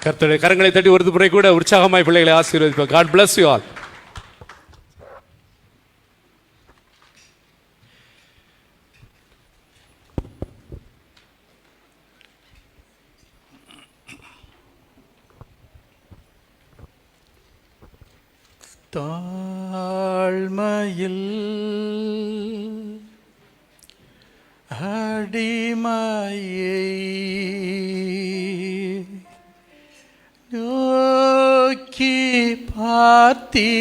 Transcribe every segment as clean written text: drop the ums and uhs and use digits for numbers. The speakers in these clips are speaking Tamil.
கர்த்தருடைய கரங்களை தட்டி ஒரு முறை கூட உற்சாகமாய் பிள்ளைகளை ஆசீர்வதிப்பார். God bless you all. தாழ்மையில் அடிமையை நோக்கி பார்த்தீரே,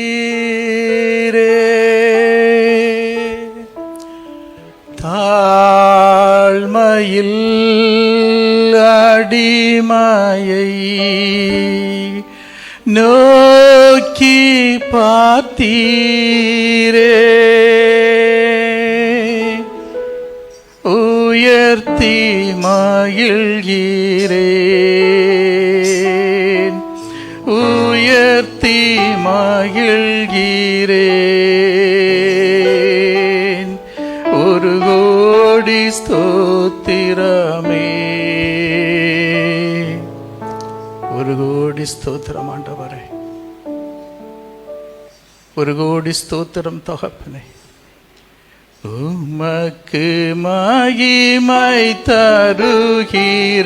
தாழ்மையில் அடிமையை நோக்கி பார்த்தீரே, உயர்த்தி மகிழ்கிறேன், உயர்த்தி மகிழ்கிறேன், ஒரு கோடி ஸ்தோத்திரமே, ஒரு கோடி ஸ்தோத்திரம் ஆண்டவரே, ஒரு கோடி ஸ்தோத்திரம் தகப்பனே. உமக்கு மகிமை தருகிறேன்,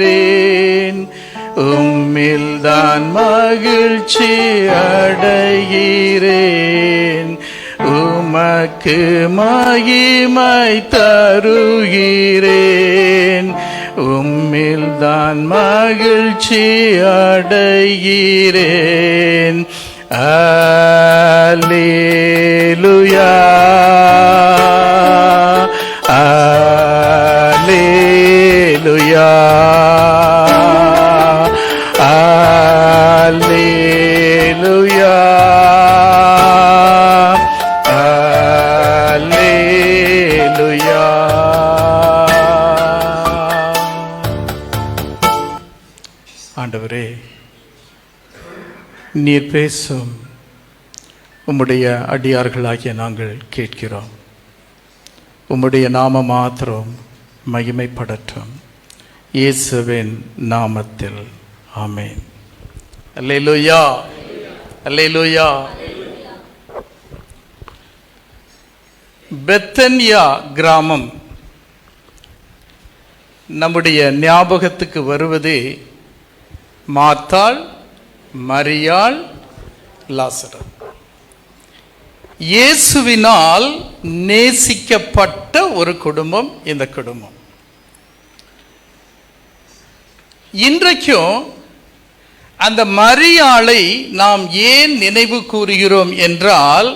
உம்மில்தான் மகிழ்ச்சி அடைகிறேன், உமக்கு மகிமை தருகிறேன், உம்மில்தான் மகிழ்ச்சி அடைகிறேன். அல்லேலூயா, அல்லேலூயா, அல்லேலூயா, அல்லேலூயா. ஆண்டவரே, நீர் பேசும் உம்முடைய அடியார்களாகிய நாங்கள் கேட்கிறோம். உம்முடைய நாம மாத்திரம் மகிமைப்படட்டும். இயேசுவின் நாமத்தில் ஆமென். அல்லேலூயா, அல்லேலூயா. பெத்தனியா கிராமம் நம்முடைய ஞாபகத்துக்கு வருவது மார்த்தாள், மரியாள், லாசரு. இயேசுவினால் நேசிக்கப்பட்ட ஒரு குடும்பம் இந்த குடும்பம். இன்றைக்கும் அந்த மரியாளை நாம் ஏன் நினைவு கூறுகிறோம் என்றால்,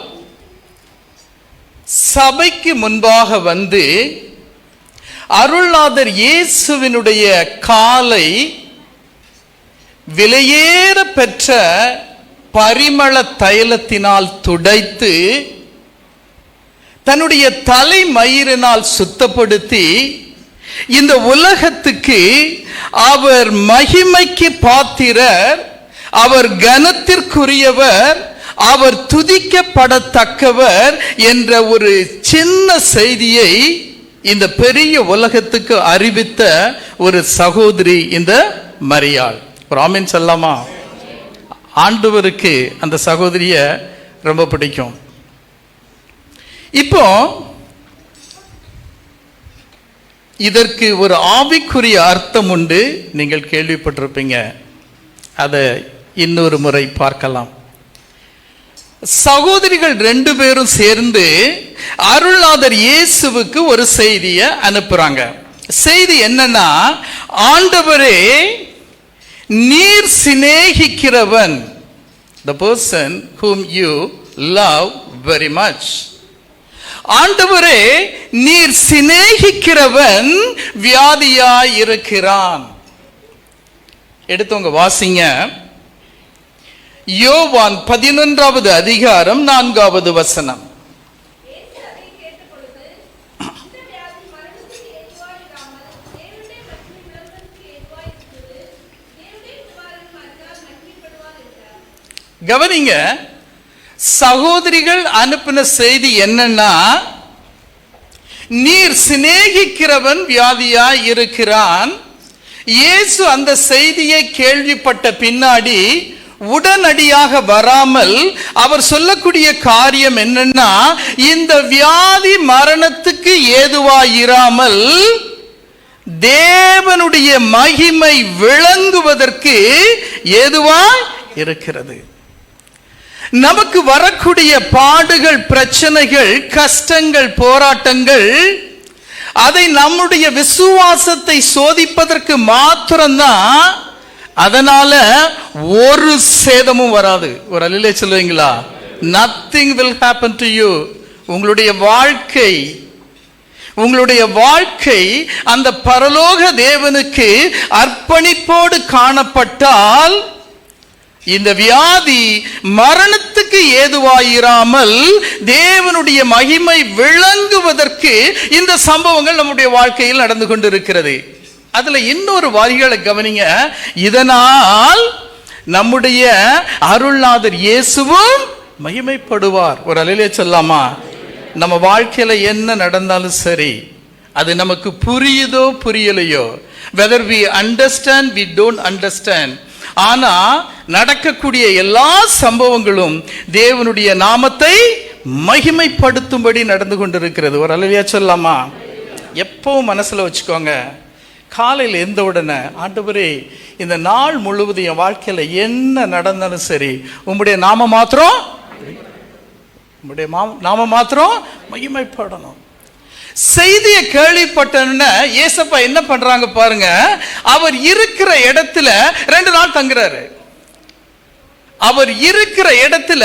சபைக்கு முன்பாக வந்து அருள்நாதர் இயேசுவினுடைய காலை விலையேற பெற்ற பரிமள தைலத்தினால் துடைத்து தன்னுடைய தலை மயிரினால் சுத்தப்படுத்தி இந்த உலகத்துக்கு அவர் மகிமைக்கு பாத்திரர், அவர் கனத்திற்குரியவர், அவர் துதிக்கப்படத்தக்கவர் என்ற ஒரு சின்ன செய்தியை இந்த பெரிய உலகத்துக்கு அறிவித்த ஒரு சகோதரி இந்த மரியாள். ஒரு ஆமென் சொல்லாமா? ஆண்டவருக்கு அந்த சகோதரிய ரொம்ப பிடிக்கும். இப்போ இதற்கு ஒரு ஆவிக்குரிய அர்த்தம் உண்டு, நீங்கள் கேள்விப்பட்டிருப்பீங்க. அதை இன்னொரு முறை பார்க்கலாம். சகோதரிகள் 2 பேரும் சேர்ந்து அருள்நாதர் இயேசுவுக்கு ஒரு செய்தியை அனுப்புறாங்க. செய்தி என்னன்னா, ஆண்டவரே நீர் சிநேகிக்கிறவன், the person whom you love very much, ஆண்டவரே நீர் சிநேகிக்கிறவன் வியாதியாய் இருக்கிறான். எடுத்தவங்க வாசிங்க. யோவான் 11வது அதிகாரம் 4வது வசனம். கவனிங்க, சகோதரிகள் அனுப்பின செய்தி என்னன்னா, நீர் சிநேகிக்கிறவன் வியாதியாய் இருக்கிறான், இயேசு அந்த செய்தியை கேள்விப்பட்ட பின்னாடி உடனடியாக வராமல் அவர் சொல்லக்கூடிய காரியம் என்னன்னா, இந்த வியாதி மரணத்துக்கு ஏதுவாயிராமல் தேவனுடைய மகிமை விளங்குவதற்கு ஏதுவாய் இருக்கிறது. நமக்கு வரக்கூடிய பாடுகள், பிரச்சனைகள், கஷ்டங்கள், போராட்டங்கள் அதை நம்முடைய விசுவாசத்தை சோதிப்பதற்கு மாத்திரம்தான். அதனால ஒரு சேதமும் வராது. ஒரு அல்லேலூயா சொல்லுவீங்களா? nothing will happen to you. உங்களுடைய வாழ்க்கை அந்த பரலோக தேவனுக்கு அர்ப்பணிப்போடு காணப்பட்டால் இந்த வியாதி மரணத்துக்கு ஏதுவாயிராமல் தேவனுடைய மகிமை விளங்குவதற்கு இந்த சம்பவங்கள் நம்முடைய வாழ்க்கையில் நடந்து கொண்டிருக்கிறது. அதுல இன்னொரு வாரிகளை கவனிங்க. இதனால் நம்முடைய அருள்நாதர் இயேசுவும் மகிமைப்படுவார். ஒரு அல்லேலூயா சொல்லாமா? நம்ம வாழ்க்கையில என்ன நடந்தாலும் சரி, அது நமக்கு புரியுதோ புரியலையோ, whether we understand we don't understand, ஆனா நடக்கக்கூடிய எல்லா சம்பவங்களும் தேவனுடைய நாமத்தை மகிமைப்படுத்தும்படி நடந்து கொண்டிருக்கிறது. ஒரு அல்லேலூயா சொல்லாமா? எப்பவும் மனசுல வச்சுக்கோங்க, காலையில் எந்த உடனே, ஆண்டவரே இந்த நாள் முழுவதும் என் வாழ்க்கையில என்ன நடந்தாலும் சரி, உம்முடைய நாம மாத்திரம் மகிமைப்படணும். செய்தியை கேள்விப்பட்டன ஏசப்பா என்ன பண்றாங்க பாருங்க. அவர் இருக்கிற இடத்துல 2 நாள் தங்குறாரு. அவர் இருக்கிற இடத்துல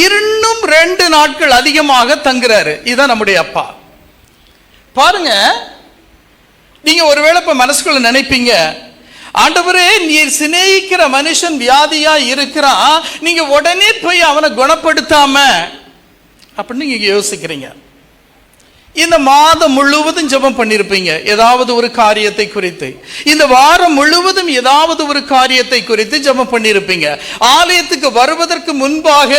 இன்னும் 2 நாட்கள் அதிகமாக தங்குறாரு. இதுதான் நம்முடைய அப்பா. பாருங்க, நீங்க ஒருவேளை இப்ப மனசுக்குள்ள நினைப்பீங்க, ஆண்டவரே நீர் சிநேகிக்கிற மனுஷன் வியாதியா இருக்கிறான், நீங்க உடனே போய் அவனை குணப்படுத்தாம அப்படின்னு நீங்க யோசிக்கிறீங்க. இந்த மாதம் முழுவதும் ஜெபம் பண்ணிருப்பீங்க ஏதாவது ஒரு காரியத்தை குறித்து. இந்த வாரம் முழுவதும் ஏதாவது ஒரு காரியத்தை குறித்து ஜெபம் பண்ணிருப்பீங்க. ஆலயத்துக்கு வருவதற்கு முன்பாக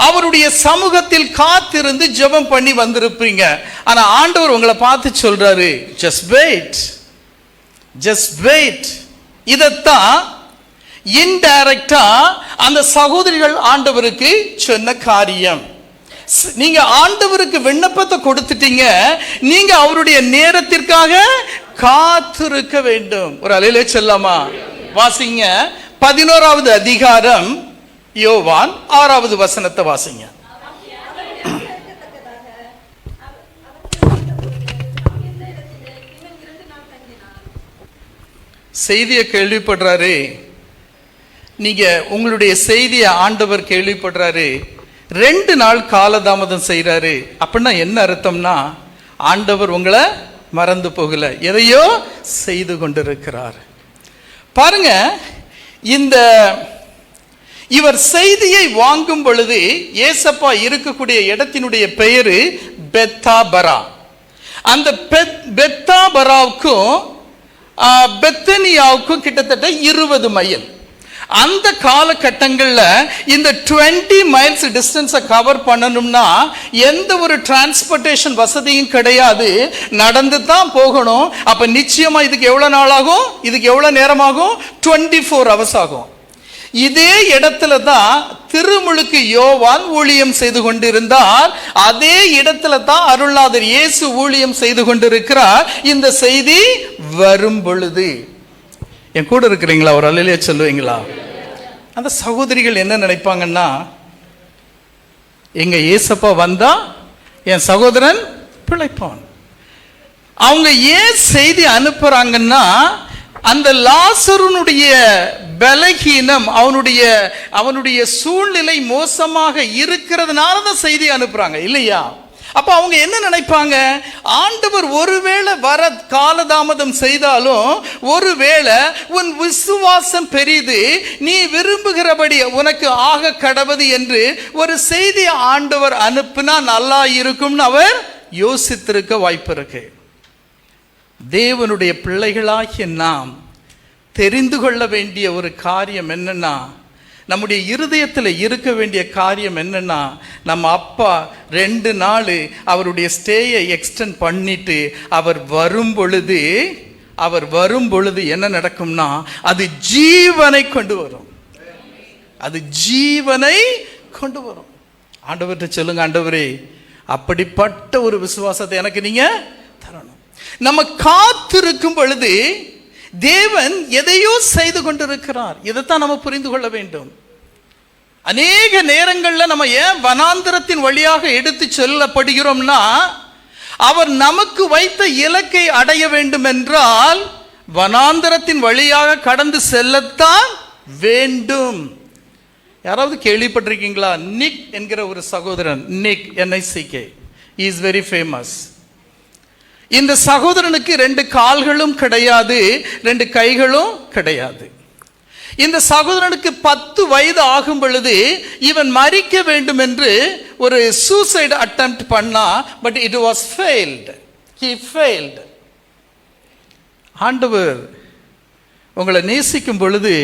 அவருடைய சமூகத்தில் காத்திருந்து ஜெபம் பண்ணி வந்திருப்பீங்க. ஆனா ஆண்டவர் உங்களை பார்த்து சொல்றாரு, just wait. இதத்தான் இன்டைரக்டா அந்த சகோதரிகள் ஆண்டவருக்கு சொன்ன காரியம். நீங்க ஆண்டவருக்கு விண்ணப்பத்தை கொடுத்துட்டீங்க, நீங்க அவருடைய நேரத்திற்காக காத்திருக்க வேண்டும். ஒரு அல்லேலூயா சொல்லாமா? வாசிங்க 11வது அதிகாரம் யோவான் 6வது வசனத்தை வாசிங்க. செய்தியை கேள்விப்படுறாரு. நீங்க உங்களுடைய செய்தியை ஆண்டவர் கேள்விப்படுறாரு. 2 நாள் காலதாமதம் செய்யறாரு. அப்படின்னா என்ன அர்த்தம்னா, ஆண்டவர் உங்களை மறந்து போகல, எதையோ செய்து கொண்டிருக்கிறார். பாருங்க, இவர் செய்தியை வாங்கும் பொழுது ஏசப்பா இருக்கக்கூடிய இடத்தினுடைய பெயரு பெத்தாபரா. அந்த பெத்தாபராவுக்கும் பெத்தனியாவுக்கும் கிட்டத்தட்ட 20 மைல். அந்த காலகட்டங்களில் இந்த 20 மைல்ஸ் டிஸ்டன்ஸை கவர் பண்ணணும்னா எந்த ஒரு டிரான்ஸ்போர்ட்டேஷன் வசதியும் கிடையாது, நடந்து தான் போகணும். அப்ப நிச்சயமா இதுக்கு எவ்வளவு நாள் ஆகும்? இதுக்கு எவ்வளவு நேரம் ஆகும்? 24 hours ஆகும். இதே இடத்துல தான் திருமுழுக்கு யோவான் ஊழியம் செய்து கொண்டிருந்தார். அதே இடத்துல தான் அருள்நாதர் இயேசு ஊழியம் செய்து கொண்டிருக்கிறார். இந்த செய்தி வரும் பொழுது என் கூட இருக்கிறீங்களா? ஒரு அல்லேலூயா சொல்லுவீங்களா? அந்த சகோதரிகள் என்ன நினைப்பாங்கன்னா, எங்க ஏசப்பா வந்தா என் சகோதரன் பிழைப்பான். அவங்க ஏன் செய்தி அனுப்புறாங்கன்னா, அந்த லாசருனுடைய பலகீனம், அவனுடைய சூழ்நிலை மோசமாக இருக்கிறதுனால தான் செய்தி அனுப்புறாங்க இல்லையா? அப்ப அவங்க என்ன நினைப்பாங்க, ஆண்டவர் ஒருவேளை வர காலதாமதம் செய்தாலும், ஒருவேளை உன் விசுவாசம் பெரிது, நீ விரும்புகிறபடி உனக்கு ஆக கடவது என்று ஒரு செய்தி ஆண்டவர் அனுப்புனா நல்லா இருக்கும்னு அவர் யோசித்திருக்க வாய்ப்பு இருக்கு. தேவனுடைய பிள்ளைகளாகிய நாம் தெரிந்து கொள்ள வேண்டிய ஒரு காரியம் என்னன்னா, நம்முடைய இருதயத்தில் இருக்க வேண்டிய காரியம் என்னன்னா, நம்ம அப்பா 2 நாள் அவருடைய ஸ்டேயை எக்ஸ்டெண்ட் பண்ணிட்டு அவர் வரும் பொழுது அவர் வரும் பொழுது என்ன நடக்கும்னா அது ஜீவனை கொண்டு வரும். அது ஜீவனை கொண்டு வரும். ஆண்டவர்கிட்ட சொல்லுங்க, ஆண்டவரே அப்படிப்பட்ட ஒரு விசுவாசத்தை எனக்கு நீங்க தரணும். நம்ம காத்திருக்கும் பொழுது தேவன் எதையோ செய்து கொண்டிருக்கிறார். இதைத்தான் நம்ம புரிந்து கொள்ள வேண்டும். அநேக நேரங்கள்ல நம்ம ஏன் வனாந்திரத்தின் வழியாக எடுத்து செல்லப்படுகிறோம்னா, அவர் நமக்கு வைத்த இலக்கை அடைய வேண்டும் என்றால் வனாந்திரத்தின் வழியாக கடந்து செல்லத்தான் வேண்டும். யாராவது கேள்விப்பட்டிருக்கீங்களா? நிக் என்கிற ஒரு சகோதரன், நிக் NICK, இஸ் வெரி ஃபேமஸ். இந்த சகோதரனுக்கு 2 கால்களும் கிடையாது, 2 கைகளும் கிடையாது. இந்த சகோதரனுக்கு 10 வயது ஆகும் பொழுது இவன் மரிக்க வேண்டும் என்று ஒரு சூசைட் அட்டெம்ப்ட் பண்ணா. But it was failed. He failed. ஆண்டவர் உங்களை நேசிக்கும் பொழுது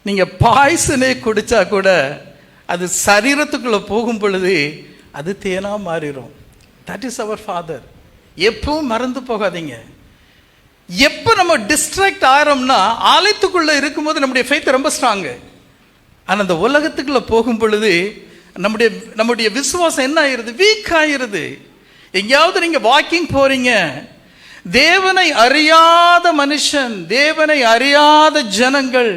நீங்க பாய்சனே குடிச்சா கூட அது சரீரத்துக்குள்ள போகும் பொழுது அது தேனா மாறிடும். That is our father. எப்பவும் மறந்து போகாதீங்க. எப்போ நம்ம டிஸ்ட்ராக்ட் ஆகிறோம்னா, ஆலயத்துக்குள்ள இருக்கும்போது நம்முடைய ஃபெய்த் ரொம்ப ஸ்ட்ராங்கு. ஆனால் அந்த உலகத்துக்குள்ள போகும் பொழுது நம்முடைய விசுவாசம் என்ன ஆயிருது? வீக் ஆயிருது. எங்கேயாவது நீங்க வாக்கிங் போறீங்க, தேவனை அறியாத மனுஷன், தேவனை அறியாத ஜனங்கள்,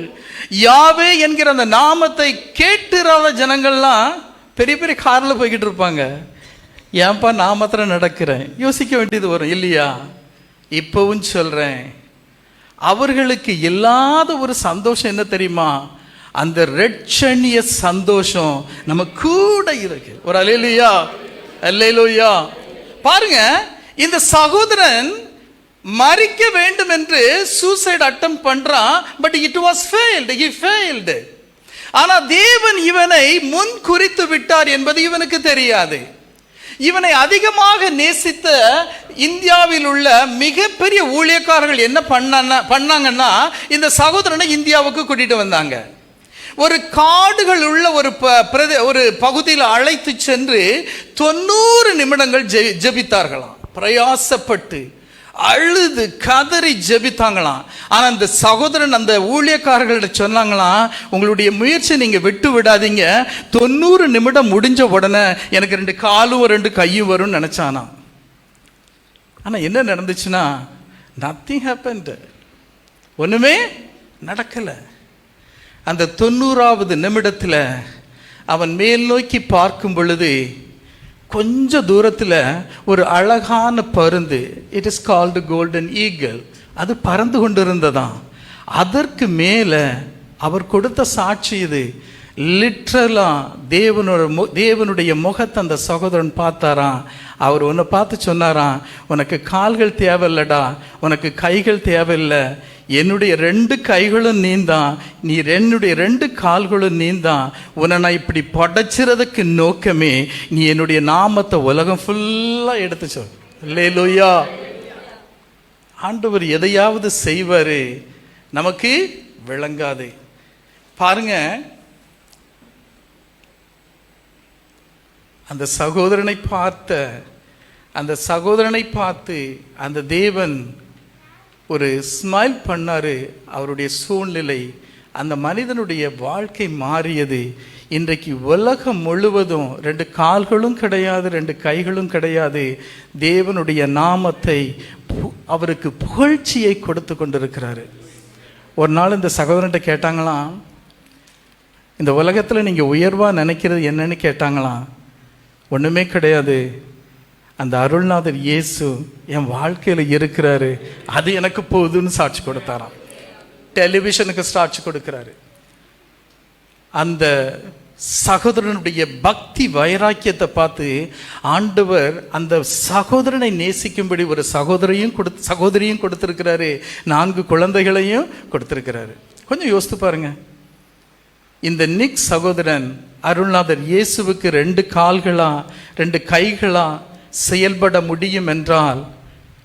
யாவே என்கிற அந்த நாமத்தை கேட்டுறாத ஜனங்கள்லாம் பெரிய பெரிய காரில் போய்கிட்டு இருப்பாங்க. ஏன்பா நான் மாத்திரம் நடக்கிறேன்? யோசிக்க வேண்டியது வரும் இல்லையா? இப்பவும் சொல்றேன், அவர்களுக்கு இல்லாத ஒரு சந்தோஷம் என்ன தெரியுமா? அந்த ரட்சணிய சந்தோஷம் நம்ம கூட இருக்கு. ஒரு அல்லேலூயா, அல்லேலூயா. பாருங்க, இந்த சகோதரன் மரிக்க வேண்டும் என்று சூசைட் அட்டெம்ப்ட் பண்றான். But it was failed. He failed. ஆனா தேவன் இவனை முன் குறித்து விட்டார் என்பது இவனுக்கு தெரியாது. இவனை அதிகமாக நேசித்த இந்தியாவில் உள்ள மிகப்பெரிய ஊழியக்காரர்கள் என்ன பண்ணாங்கன்னா, இந்த சகோதரனை இந்தியாவுக்கு கூட்டிட்டு வந்தாங்க. ஒரு காடுகள் உள்ள ஒரு பகுதியில் அழைத்து சென்று 90 நிமிடங்கள் ஜெபித்தார்களாம். பிரயாசப்பட்டு அழுது கதறி ஜெபித்தாங்களாம். ஆனா அந்த சகோதரன் அந்த ஊழியக்காரர்கள்ட்ட சொன்னாங்களாம், உங்களுடைய முயற்சி நீங்க விட்டு விடாதீங்க. 90 நிமிடம் முடிஞ்ச உடனே எனக்கு 2 காலும் 2 கையும் வரும்னு நினைச்சானா. ஆனா என்ன நடந்துச்சுன்னா, நத்திங் ஹேப்பன்ட். ஒண்ணுமே நடக்கல. அந்த 90வது நிமிடத்துல அவன் மேல் நோக்கி பார்க்கும் பொழுது கொஞ்ச தூரத்தில் ஒரு அழகான பருந்து, it is called golden eagle, அது பறந்து கொண்டிருந்ததாம். அதற்கு மேலே அவர் கொடுத்த சாட்சி இது. லிட்ரலா தேவனுடைய முகத்தை அந்த சகோதரன் பார்த்தாராம். அவர் உன்னை பார்த்து சொன்னாராம், உனக்கு கால்கள் தேவையில்லடா, உனக்கு கைகள் தேவையில்லை, என்னுடைய 2 கைகளும் நீந்தான், நீ என்னுடைய 2 கால்களும் நீந்தான். உன்னை நான் இப்படி படைச்சிறதுக்கு நோக்கமே நீ என்னுடைய நாமத்தை உலகம் ஃபுல்லா எடுத்து சொல். அல்லேலூயா. ஆண்டவர் எதையாவது செய்வாரு, நமக்கு விளங்காது. பாருங்க, அந்த சகோதரனை பார்த்து அந்த தேவன் ஒரு ஸ்மைல் பண்ணாரு. அவருடைய சூழ்நிலை, அந்த மனிதனுடைய வாழ்க்கை மாறியது. இன்றைக்கு உலகம் முழுவதும் 2 கால்களும் கிடையாது, 2 கைகளும் கிடையாது, தேவனுடைய நாமத்தை அவருக்கு புகழ்ச்சியை கொடுத்து கொண்டிருக்கிறாரு. ஒரு நாள் இந்த சகோதரன்ட்ட கேட்டாங்களாம், இந்த உலகத்தில் நீங்கள் உயர்வாக நினைக்கிறது என்னன்னு கேட்டாங்களாம். ஒன்றுமே கிடையாது, அந்த அருள்நாதர் இயேசு என் வாழ்க்கையில் இருக்கிறாரு, அது எனக்கு போதுன்னு சாட்சி கொடுத்தாராம். டெலிவிஷனுக்கு சாட்சி கொடுக்கிறாரு. அந்த சகோதரனுடைய பக்தி வைராக்கியத்தை பார்த்து ஆண்டவர் அந்த சகோதரனை நேசிக்கும்படி ஒரு சகோதரியும் கொடுத்திருக்கிறாரு, 4 குழந்தைகளையும் கொடுத்திருக்கிறாரு. கொஞ்சம் யோசித்து பாருங்க. இந்த நிக் சகோதரன் அருள்நாதர் இயேசுவுக்கு 2 கால்களா 2 கைகளா செயல்பட முடியும் என்றால்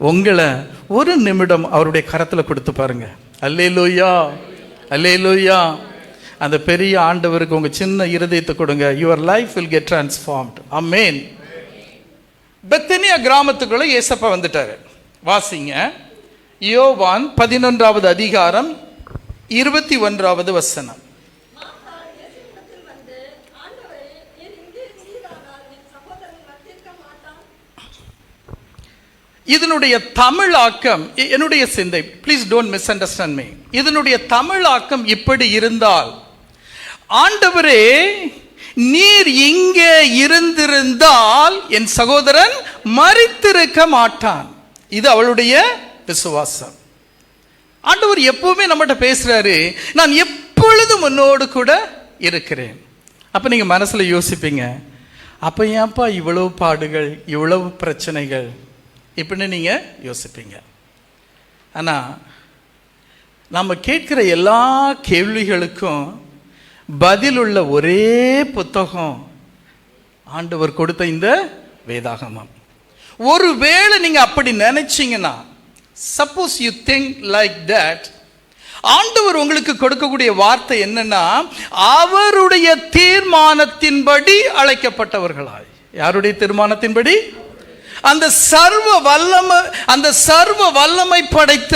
உங்களை ஒரு நிமிடம் அவருடைய கரத்தில் கொடுத்து பாருங்க. அல்லேலூயா, அல்லேலூயா. அந்த பெரிய ஆண்டவருக்கு உங்க சின்ன இருதயத்தை கொடுங்க. Your life will get transformed. Amen. பெத்தனியா கிராமத்துக்குள்ள ஏசப்பா வந்துட்டாரு. வாசிங்க யோவான் 11வது அதிகாரம் 21வது வசனம். இதனுடைய தமிழாக்கம், என்னுடைய சிந்தை, please don't miss understand me, இதனுடைய தமிழாக்கம் இப்படி இருந்தால், ஆண்டவரே நீர் இங்கே இருந்திருந்தால் என் சகோதரன் மரித்திருக்க மாட்டான். இது அவளுடைய விசுவாசம். ஆண்டவர் எப்பவுமே நம்மகிட்ட பேசுறாரு, நான் எப்பொழுதும் உன்னோடு கூட இருக்கிறேன். அப்ப நீங்க மனசுல யோசிப்பீங்க, அப்ப ஏன்பா இவ்வளவு பாடுகள், இவ்வளவு பிரச்சனைகள் இப்படின்னு நீங்க யோசிப்பீங்க. ஆனா நம்ம கேட்கிற எல்லா கேள்விகளுக்கும் பதில் உள்ள ஒரே புத்தகம் ஆண்டவர் கொடுத்த இந்த வேதாகமம். ஒருவேளை நீங்க அப்படி நினைச்சீங்கன்னா, suppose you think like that, ஆண்டவர் உங்களுக்கு கொடுக்கக்கூடிய வார்த்தை என்னன்னா, அவருடைய தீர்மானத்தின்படி அழைக்கப்பட்டவர்களாய். யாருடைய தீர்மானத்தின்படி? அந்த சர்வ வல்லமை படைத்த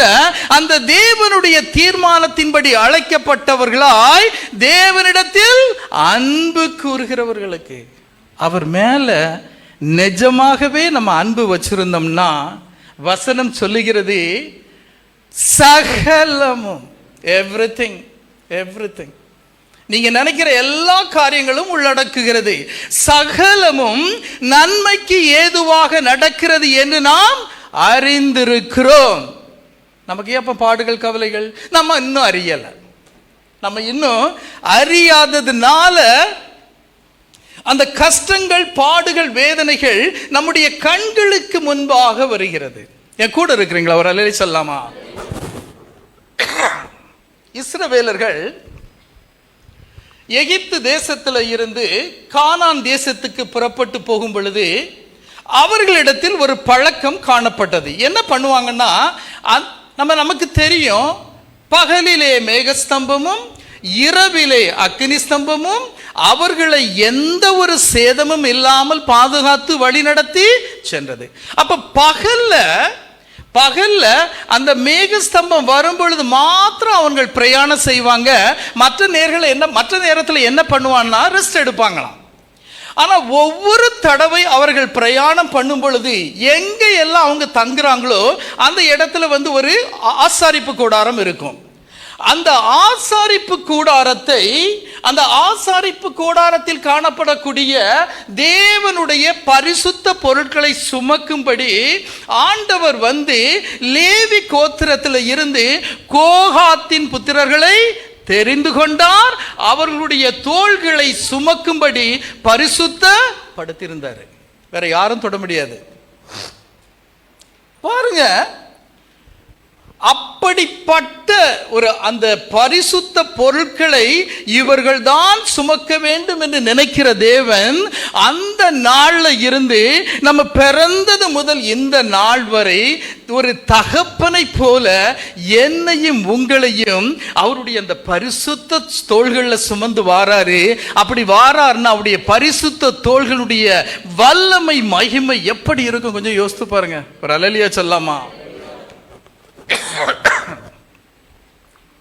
அந்த தேவனுடைய தீர்மானத்தின்படி அழைக்கப்பட்டவர்களாய், தேவனிடத்தில் அன்பு கூறுகிறவர்களுக்கு. அவர் மேல நிஜமாகவே நம்ம அன்பு வச்சிருந்தோம்னா, வசனம் சொல்லுகிறது சகலமும், எவ்ரிதிங், எவ்ரிதிங், நீங்க நினைக்கிற எல்லா காரியங்களும் உள்ளடக்குகிறது. சகலமும் நன்மைக்கு ஏதுவாக நடக்கிறது என்று நாம் அறிந்திருக்கிறோம். நமக்கு எப்ப பாடுகள், கவலைகள்? நம்ம இன்னும் அறியல. நம்ம இன்னும் அறியாததுனால அந்த கஷ்டங்கள், பாடுகள், வேதனைகள் நம்முடைய கண்களுக்கு முன்பாக வருகிறது. என் கூட இருக்கிறீங்களா? ஒரு அல்லேலூயா சொல்லலாமா? இஸ்ரவேலர்கள் எகிப்து தேசத்தில் இருந்து கானான் தேசத்துக்கு புறப்பட்டு போகும் பொழுது அவர்களிடத்தில் ஒரு பழக்கம் காணப்பட்டது. என்ன பண்ணுவாங்கன்னா, நமக்கு தெரியும், பகலிலே மேகஸ்தம்பமும் இரவிலே அக்கினி ஸ்தம்பமும் அவர்களை எந்த ஒரு சேதமும் இல்லாமல் பாதுகாத்து வழி நடத்தி சென்றது. அப்ப பகல்ல அந்த மேகஸ்தம்பம் வரும் பொழுது மாத்திரம் அவர்கள் பிரயாணம் செய்வாங்க. மற்ற நேரத்தில் என்ன பண்ணுவாங்கன்னா, ரெஸ்ட் எடுப்பாங்களாம். ஆனா ஒவ்வொரு தடவை அவர்கள் பிரயாணம் பண்ணும் பொழுது எங்க எல்லாம் அவங்க தங்குறாங்களோ அந்த இடத்துல ஒரு ஆசாரிப்பு கூடாரம் இருக்கும். அந்த ஆசாரிப்பு கூடாரத்தில் காணப்படக்கூடிய தேவனுடைய பரிசுத்த பொருட்களை சுமக்கும்படி ஆண்டவர் லேவி கோத்திரத்தில் இருந்து கோகாத்தின் புத்திரர்களை தெரிந்து கொண்டார். அவர்களுடைய தோள்களை சுமக்கும்படி பரிசுத்தப்படுத்தியிருந்தார். வேற யாரும் தொட முடியாது. பாருங்க, அப்படிப்பட்ட அந்த பரிசுத்த பொருட்களை இவர்கள் தான் சுமக்க வேண்டும் என்று நினைக்கிற தேவன், அந்த நாள்ல இருந்து நம்ம பிறந்தது முதல் இந்த நாள் வரை ஒரு தகப்பனை போல என்னையும் உங்களையும் அவருடைய அந்த பரிசுத்த தோள்களில் சுமந்து வாராரு. அப்படி வாராருன்னா அவருடைய பரிசுத்த தோள்களுடைய வல்லமை, மகிமை எப்படி இருக்கும் கொஞ்சம் யோசித்து பாருங்க. ஒரு அல்லேலூயா சொல்லாமா?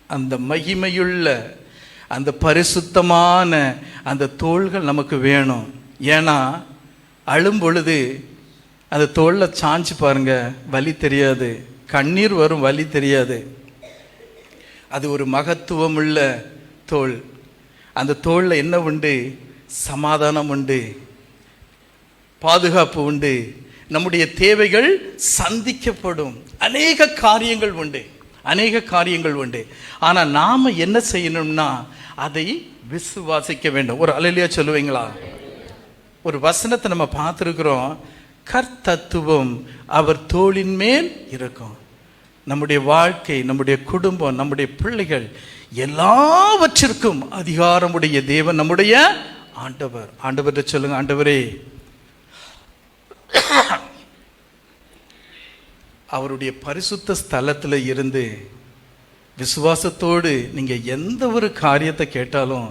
அந்த மகிமையுள்ள, அந்த பரிசுத்தமான அந்த தோள்கள் நமக்கு வேணும். ஏன்னா அழும் பொழுது அந்த தோல்ல சாஞ்சு பாருங்க, வலி தெரியாது, கண்ணீர் வரும், வலி தெரியாது. அது ஒரு மகத்துவம் உள்ள தோல். அந்த தோல்ல என்ன உண்டு? சமாதானம் உண்டு, பாதுகாப்பு உண்டு, நம்முடைய தேவைகள் சந்திக்கப்படும், அநேக காரியங்கள் உண்டு. ஆனா நாம என்ன செய்யணும்னா அதை விசுவாசிக்க வேண்டும். ஒரு அல்லேலூயா சொல்லுவீங்களா? ஒரு வசனத்தை நம்ம பார்த்திருக்கிறோம், கர்த்தத்துவம் அவர் தோளின் மேல் இருக்கும். நம்முடைய வாழ்க்கை, நம்முடைய குடும்பம், நம்முடைய பிள்ளைகள் எல்லாவற்றிற்கும் அதிகாரமுடைய தேவன் நம்முடைய ஆண்டவர். ஆண்டவர்கிட்ட சொல்லுங்க, ஆண்டவரே, அவருடைய பரிசுத்த ஸ்தலத்தில் இருந்து விசுவாசத்தோடு நீங்க எந்த ஒரு காரியத்தை கேட்டாலும்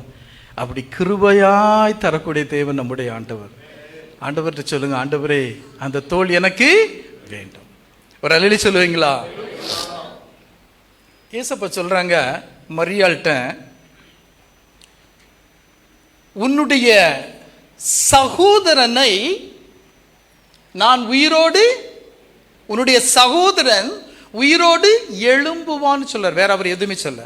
அப்படி கிருபையாய் தரக்கூடிய தேவன் நம்முடைய ஆண்டவர். ஆண்டவர்கிட்ட சொல்லுங்க, ஆண்டவரே, அந்த தோள் எனக்கு வேண்டும். ஒரு அல்லேலூயா சொல்லுவீங்களா? ஏசப்பா சொல்றாங்க மரியாள்கிட்ட, உன்னுடைய சகோதரனை நான் உயிரோடு, உன்னுடைய சகோதரன் உயிரோடு எழும்புவான்னு சொல்றார். வேற அவர் எதுவுமே சொல்ல.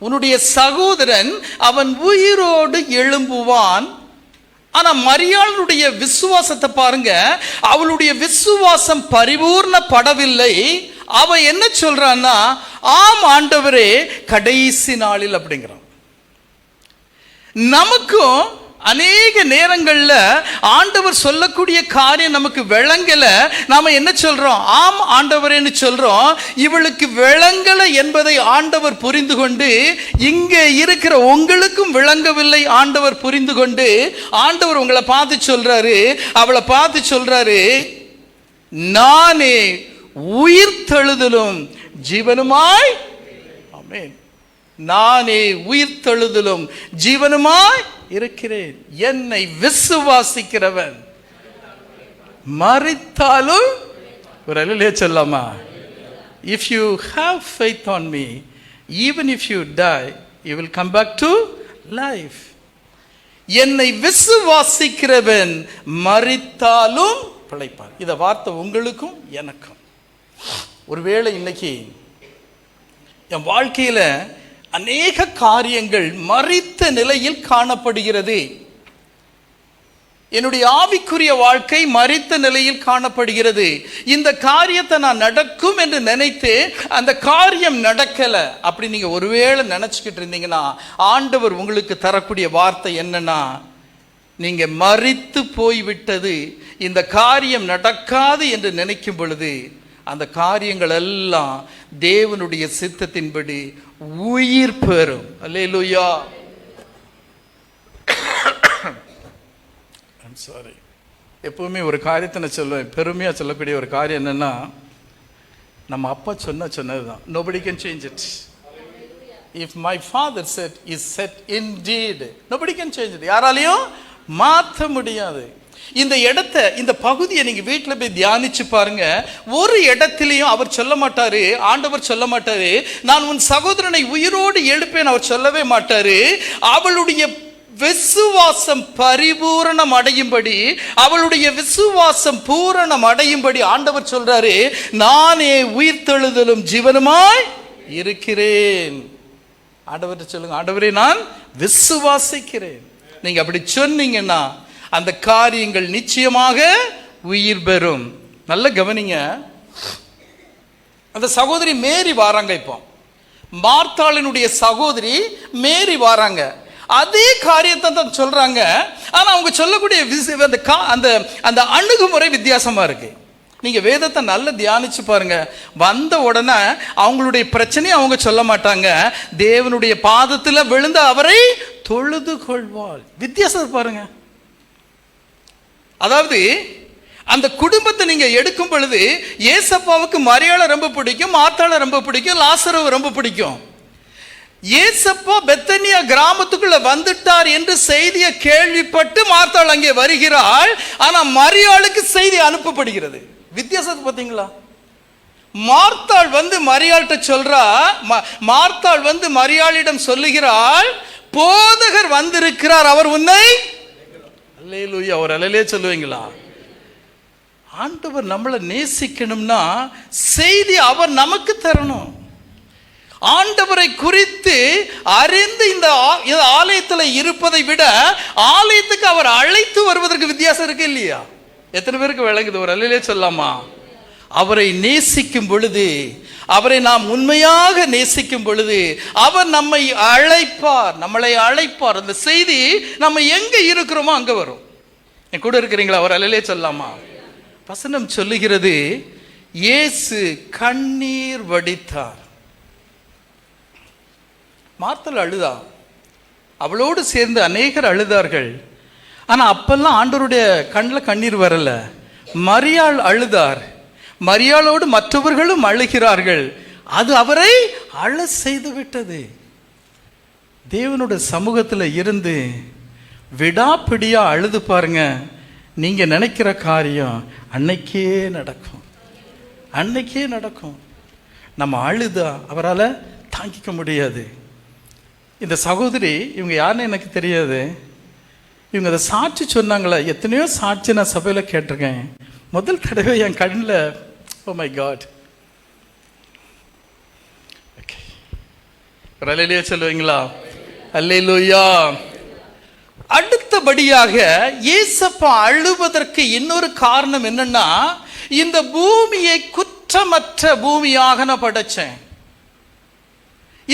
உன்னுடைய சகோதரன் அவன் உயிரோடு எழும்புவான். ஆனா மரியாளுடைய விசுவாசத்தை பாருங்க, அவளுடைய விசுவாசம் பரிபூர்ணப்படவில்லை. அவ என்ன சொல்றான்னா, ஆம் ஆண்டவரே கடைசி நாளில் அப்படிங்கிறான். நமக்கும் அநேக நேரங்கள்ல ஆண்டவர் சொல்லக்கூடிய காரியம் நமக்கு விளங்கல, நாம என்ன சொல்றோம்? ஆம் ஆண்டவரேன்னு சொல்றோம். இவளுக்கு விளங்கல என்பதை ஆண்டவர் புரிந்து கொண்டு, இங்க இருக்கிற உங்களுக்கும் விளங்கவில்லை ஆண்டவர் புரிந்து கொண்டு, ஆண்டவர் உங்களை பார்த்து சொல்றாரு, அவளை பார்த்து சொல்றாரு, நானே உயிர்த்தெழுதலும் ஜீவனுமாய், ஆமென், நானே உயிர்த்தெழுதலும் ஜீவனுமாய் இருக்கிறேன். என்னை விசுவாசிக்கிறவன் மரித்தாலும், ஒரு அல்லேலூயா சொல்லாமா? If you have faith on me, even if you die, you will come back to life. என்னை விசுவாசிக்கிறவன் மரித்தாலும் பிழைப்பான். இத வார்த்தை உங்களுக்கும் எனக்கும். ஒருவேளை இன்னைக்கு என் வாழ்க்கையில அநேக காரியங்கள் மரித்த நிலையில் காணப்படுகிறது. என்னுடைய ஆவிக்குரிய வாழ்க்கை மரித்த நிலையில் காணப்படுகிறது. இந்த காரியத்தை நான் நடக்கும் என்று நினைத்து அந்த காரியம் நடக்கல. அப்படி நீங்க ஒருவேளை நினைச்சுக்கிட்டு இருந்தீங்கன்னா, ஆண்டவர் உங்களுக்கு தரக்கூடிய வார்த்தை என்னன்னா, நீங்க மரித்து போய்விட்டது, இந்த காரியம் நடக்காது என்று நினைக்கும் பொழுது அந்த காரியங்கள் எல்லாம் தேவனுடைய சித்தத்தின்படி உயிர் பெறும். அல்லேலூயா. I'm sorry. எப்பவுமே ஒரு காரியத்தை நான் சொல்லுவேன், பெருமையா சொல்லக்கூடிய ஒரு காரியம் என்னன்னா, நம்ம அப்பா சொன்னதுதான். nobody can change it. if my father said is said indeed, nobody can change it. யாராலையும் மாற்ற முடியாது. இந்த இடத்தை, இந்த பகுதியை நீங்க வீட்டுல போய் தியானிச்சு பாருங்க. ஒரு இடத்திலையும் அவர் சொல்ல மாட்டாரு, ஆண்டவர் சொல்ல மாட்டாரு, நான் உன் சகோதரனை உயிரோடு எழுப்பேன், அவர் சொல்லவே மாட்டாரு. அவளுடைய விசுவாசம் பரிபூரணம் அடையும்படி, அவளுடைய விசுவாசம் பூரணம் அடையும்படி ஆண்டவர் சொல்றாரு, நானே உயிர்த்தெழுதலும் ஜீவனுமாய் இருக்கிறேன். ஆண்டவர் சொல்லுங்க, ஆண்டவரே நான் விசுவாசிக்கிறேன். நீங்க அப்படி சொன்னீங்கன்னா அந்த காரியங்கள் நிச்சயமாக உயிர் பெறும். நல்ல கவனிங்க. அந்த சகோதரி மேரி வாராங்க. இப்போ மார்த்தாளினுடைய சகோதரி மேரி வாராங்க. அதே காரியத்தை தான் சொல்றாங்க. ஆனா அவங்க சொல்லக்கூடிய அந்த அணுகுமுறை வித்தியாசமா இருக்கு. நீங்க வேதத்தை நல்ல தியானிச்சு பாருங்க. வந்த உடனே அவங்களுடைய பிரச்சனையை அவங்க சொல்ல மாட்டாங்க. தேவனுடைய பாதத்துல விழுந்து அவரை தொழுது கொள்வாள். வித்தியாசத்தை பாருங்க. அதாவது அந்த குடும்பத்தை நீங்க எடுக்கும் பொழுது ஏசப்பாவுக்கு மரியாளை ரொம்ப பிடிக்கும், மார்த்தாளை ரொம்ப பிடிக்கும், லாசருவை ரொம்ப பிடிக்கும். ஏசப்பா பெத்தனியா கிராமத்துக்குள்ள வந்துட்டார் என்று செய்தியை கேள்விப்பட்டு மார்த்தாள் அங்கே வருகிறாள். ஆனா மரியாளுக்கு செய்தி அனுப்பப்படுகிறது. வித்தியாசத்தை பார்த்தீங்களா? மார்த்தாள் வந்து மரியாள்கிட்ட சொல்றா, மார்த்தாள் வந்து மரியாளிடம் சொல்லுகிறாள், போதகர் வந்திருக்கிறார், அவர் உன்னை, அல்லேலூயா, அவர் அல்லேலூயா சொல்லுவீங்களா? ஆண்டவர் நம்மளை நேசிக்கணும்னா செய்தி அவர் நமக்கு தரணும். ஆண்டவரை குறித்து அறிந்து இந்த ஆலயத்தில் இருப்பதை விட ஆலயத்துக்கு அவர் அழைத்து வருவதற்கு வித்தியாசம் இருக்கு இல்லையா? எத்தனை பேருக்கு விளங்குது? ஒரு அல்லேலூயா சொல்லாமா? அவரை நேசிக்கும் பொழுது, அவரை நாம் உண்மையாக நேசிக்கும் பொழுது அவர் நம்மை அழைப்பார், நம்மளை அழைப்பார். அந்த செய்தி நம்ம எங்க இருக்கிறோமோ அங்க வரும். என் கூட இருக்கிறீங்களா? அவர் அல்லேலூயா சொல்லாமா? வசனம் சொல்லுகிறது, இயேசு கண்ணீர் வடித்தார். மார்த்தாள் அழுதா, அவளோடு சேர்ந்து அநேகர் அழுதார்கள். ஆனா அப்பெல்லாம் ஆண்டவருடைய கண்ணில் கண்ணீர் வரல. மரியாள் அழுதார். மரியாளோடு மற்றவர்களும் அழுகிறார்கள். அது அவரை அழ செய்து விட்டது. தேவனுடைய சமூகத்தில் இருந்து விடாப்பிடியா அழுது பாருங்க. நீங்க நினைக்கிற காரியம் அன்னைக்கே நடக்கும், அன்னைக்கே நடக்கும். நம்ம அழுதா அவரால் தாங்கிக்க முடியாது. இந்த சகோதரி, இவங்க யாருன்னு எனக்கு தெரியாது, இவங்க அதை சாட்சி சொன்னாங்களே. எத்தனையோ சாட்சி நான் சபையில் கேட்டிருக்கேன். முதல் தடவை என் கண்ணில், ஓ மை காட். ஓகே, ஒரு அல்லேலூயா சொல்லுவீங்களா? அல்லேலூயா. அடுத்தபடியாக ஏசப்பா அழுவதற்கு இன்னொரு காரணம் என்னன்னா, இந்த பூமியை குற்றமற்ற பூமியாக நான் படைச்சேன்.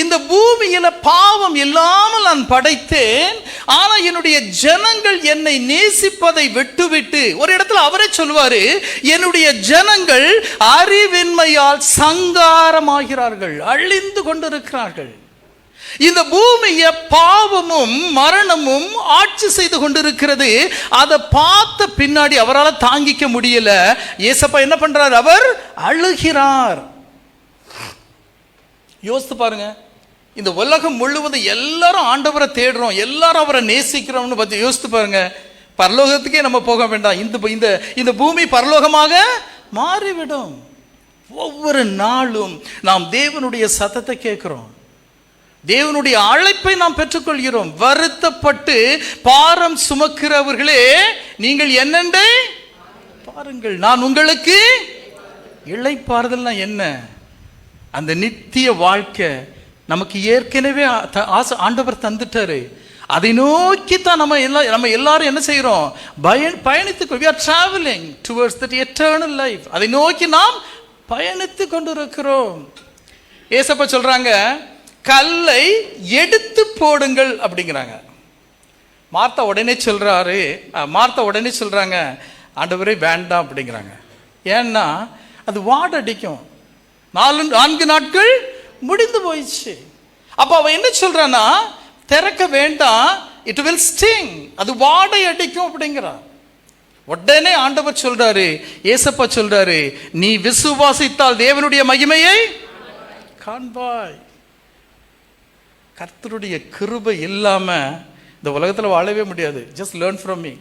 இந்த பூமியில பாவம் இல்லாமல் நான் படைத்தேன். ஆனா என்னுடைய ஜனங்கள் என்னை நேசிப்பதை விட்டுவிட்டு, ஒரு இடத்துல அவரே சொல்லுவாரு, என்னுடைய ஜனங்கள் அறிவின்மையால் சங்காரமாகிறார்கள், அழிந்து கொண்டிருக்கிறார்கள். இந்த பூமியை பாவமும் மரணமும் ஆட்சி செய்து கொண்டிருக்கிறது. அதை பார்த்த பின்னாடி அவரால் தாங்கிக்க முடியல. ஏசப்பா என்ன பண்றார்? அவர் அழுகிறார். யோசித்து பாருங்க, இந்த உலகம் முழுவதும் எல்லாரும் ஆண்டவரை தேடுறோம், எல்லாரும் அவரை நேசிக்கிறோம்னு பத்தி யோசித்து பாருங்க. பரலோகத்துக்கே நம்ம போக வேண்டாம், இந்த பூமி பரலோகமாக மாறிவிடும். ஒவ்வொரு நாளும் நாம் தேவனுடைய சத்தத்தை கேட்கிறோம், தேவனுடைய அழைப்பை நாம் பெற்றுக்கொள்கிறோம். வருத்தப்பட்டு பாரம் சுமக்கிறவர்களே, நீங்கள் என்னென்று பாருங்கள், நான் உங்களுக்கு இளைப்பாறுதல்னா என்ன? அந்த நித்திய வாழ்க்கை நமக்கு ஏற்கனவே ஆண்டவர் தந்துட்டாரு. அதை நோக்கி தான் நம்ம எல்லாரும் என்ன செய்யறோம்? பயணித்து we are traveling towards that eternal life. அதை நோக்கி நாம் பயணித்து கொண்டிருக்கிறோம். ஏசப்பா சொல்றாங்க, கல்லை எடுத்து போடுங்கள் அப்படிங்கிறாங்க. மார்த்தா உடனே சொல்றாங்க, ஆண்டவரே வேண்டாம் அப்படிங்கிறாங்க. ஏன்னா அது வாடடிக்கும். 4 நாட்கள் முடிந்து போயிடுச்சு. அப்ப அவ என்ன சொல்றான்னா, திறக்க வேண்டாம், இட் வில் ஸ்டிங், அது வாடை அடிக்கும் அப்படிங்கிறான். உடனே ஆண்டவர் சொல்றாரு, ஏசப்பா சொல்றாரு, நீ விசுவாசித்தால் தேவனுடைய மகிமையை காண்பாய். கர்த்தருடைய கிருபை இல்லாம இந்த உலகத்துல வாழவே முடியாது. Just learn from me.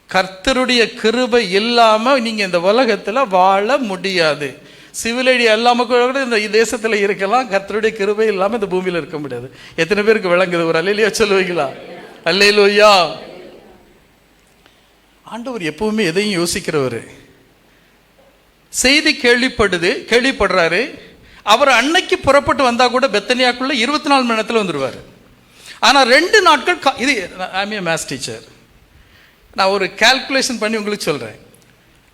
கர்த்தருடைய கிருபை இல்லாம நீங்க இந்த உலகத்துல வாழ முடியாது. சிவில் ஐடி இல்லாம கூட இந்த தேசத்துல இருக்கலாம், கர்த்தருடைய கிருபை இல்லாம இந்த பூமியில இருக்க முடியாது. எத்தனை பேருக்கு விளங்குது? ஒரு அல்லேலூயா சொல்லுவீங்களா? அல்லேலூயா. ஆண்டவர் எப்பவுமே எதையும் யோசிக்கிறவர். செய்தி கேள்விப்படுறாரு. அவர் அன்னைக்கு புறப்பட்டு வந்தா கூட பெத்தனியாக்குள்ள 24 மணி நேரத்தில் வந்துடுவார். ஆனால் 2 நாட்கள் இது ஐ மீன் மேத்ஸ் டீச்சர், நான் ஒரு கால்குலேஷன் பண்ணி உங்களுக்கு சொல்கிறேன்.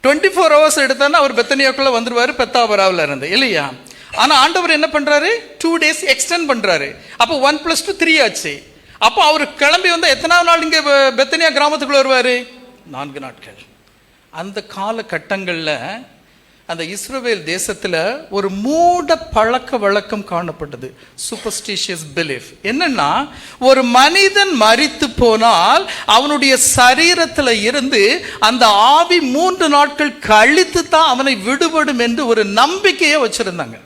24 hours எடுத்தானா அவர் பெத்தனியாக்குள்ள வந்துடுவார், பெத்தாபராவில் இருந்து, இல்லையா? ஆனால் ஆண்டவர் என்ன பண்ணுறாரு? 2 days எக்ஸ்டெண்ட் பண்ணுறாரு. அப்போ 1 + 2 3 ஆச்சு. அப்போ அவர் கிளம்பி வந்தால் எத்தனாவது நாள் இங்கே பெத்தனியா கிராமத்துக்குள்ள வருவார்? 4 நாட்கள். அந்த காலகட்டங்களில் அந்த இஸ்ரவேல் தேசத்தில் ஒரு மூட பழக்க வழக்கம் காணப்பட்டது. சூப்பர்ஸ்டிஷியஸ் பிலீஃப் என்னன்னா, ஒரு மனிதன் மரித்து போனால் அவனுடைய சரீரத்தில் இருந்து அந்த ஆவி 3 நாட்கள் கழித்து தான் அவனை விடுபடும் என்று ஒரு நம்பிக்கையை வச்சிருந்தாங்க.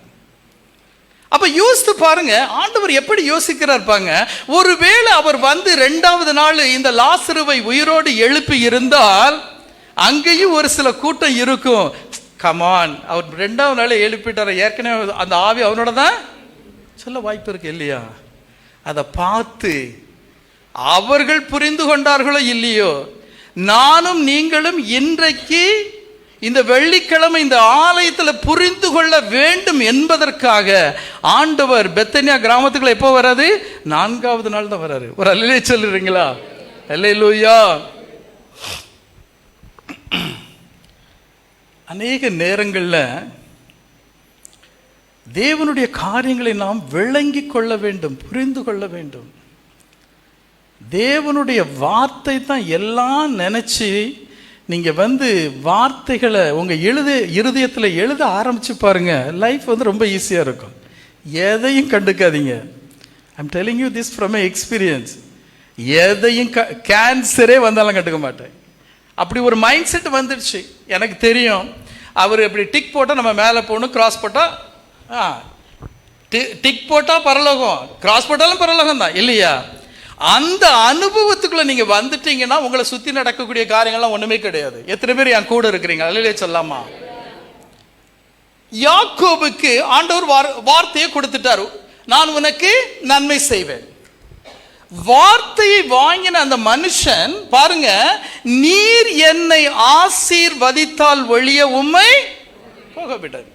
அப்ப யோசித்து பாருங்க, ஆண்டவர் எப்படி யோசிக்கிறார் பாருங்க. ஒருவேளை அவர் வந்து 2வது நாள் இந்த லாசருவை உயிரோடு எழுப்பி இருந்தால் அங்கேயும் ஒரு சில கூட்டம் இருக்கும். கமான், அவர் 2வது நாள் எழுப்பிட்டார், ஏற்கனவே அந்த ஆவி அவனோட தான் சொல்ல வாய்ப்பு இருக்கு, இல்லையா? அதை பார்த்து அவர்கள் புரிந்து கொண்டார்களோ இல்லையோ, நானும் நீங்களும் இன்றைக்கு இந்த வெள்ளிக்கிழமை இந்த ஆலயத்தில் புரிந்து கொள்ள வேண்டும் என்பதற்காக ஆண்டவர் பெத்தனியா கிராமத்துக்குள்ள எப்போ வராது? 4வது நாள் தான் வராரு. ஒரு அல்லேலூயா சொல்லுறீங்களா? அல்லேலூயா. அநேக நேரங்களில் தேவனுடைய காரியங்களை நாம் விளங்கி கொள்ள வேண்டும், புரிந்து கொள்ள வேண்டும். தேவனுடைய வார்த்தை தான் எல்லாம் நினைச்சு நீங்க வார்த்தைகளை உங்க இருதயத்தில் எழுத ஆரம்பிச்சு பாருங்க. லைஃப் ரொம்ப ஈஸியா இருக்கும். எதையும் கண்டுக்காதீங்க. I'm telling you this from my experience. எதையும் கேன்சரே வந்தாலும் கண்டுக்க மாட்டேன். அப்படி ஒரு மைண்ட் செட் வந்துடுச்சு. எனக்கு தெரியும், அவர் எப்படி டிக் போட்டால் நம்ம மேலே போகணும், கிராஸ் போட்டால் டிக் போட்டால் பரலோகம், கிராஸ் போட்டாலும் பரலோகம் தான், இல்லையா? அந்த அனுபவத்துக்குள்ள நீங்க வந்துட்டீங்கன்னா உங்களை சுத்தி நடக்கக்கூடிய காரியங்கள்லாம் ஒண்ணுமே கிடையாது. எத்தனை பேர் என் கூட இருக்கிறீங்க? அல்லேலூயா சொல்லாமா? யாக்கோபுக்கு ஆண்டவர் வார்த்தையை கொடுத்துட்டாரு, நான் உனக்கு நன்மை செய்வேன். வார்த்தையை வாங்கின அந்த மனுஷன் பாருங்க, நீர் என்னை ஆசீர்வதித்தால் ஒழிய உம்மை போகவிடாது.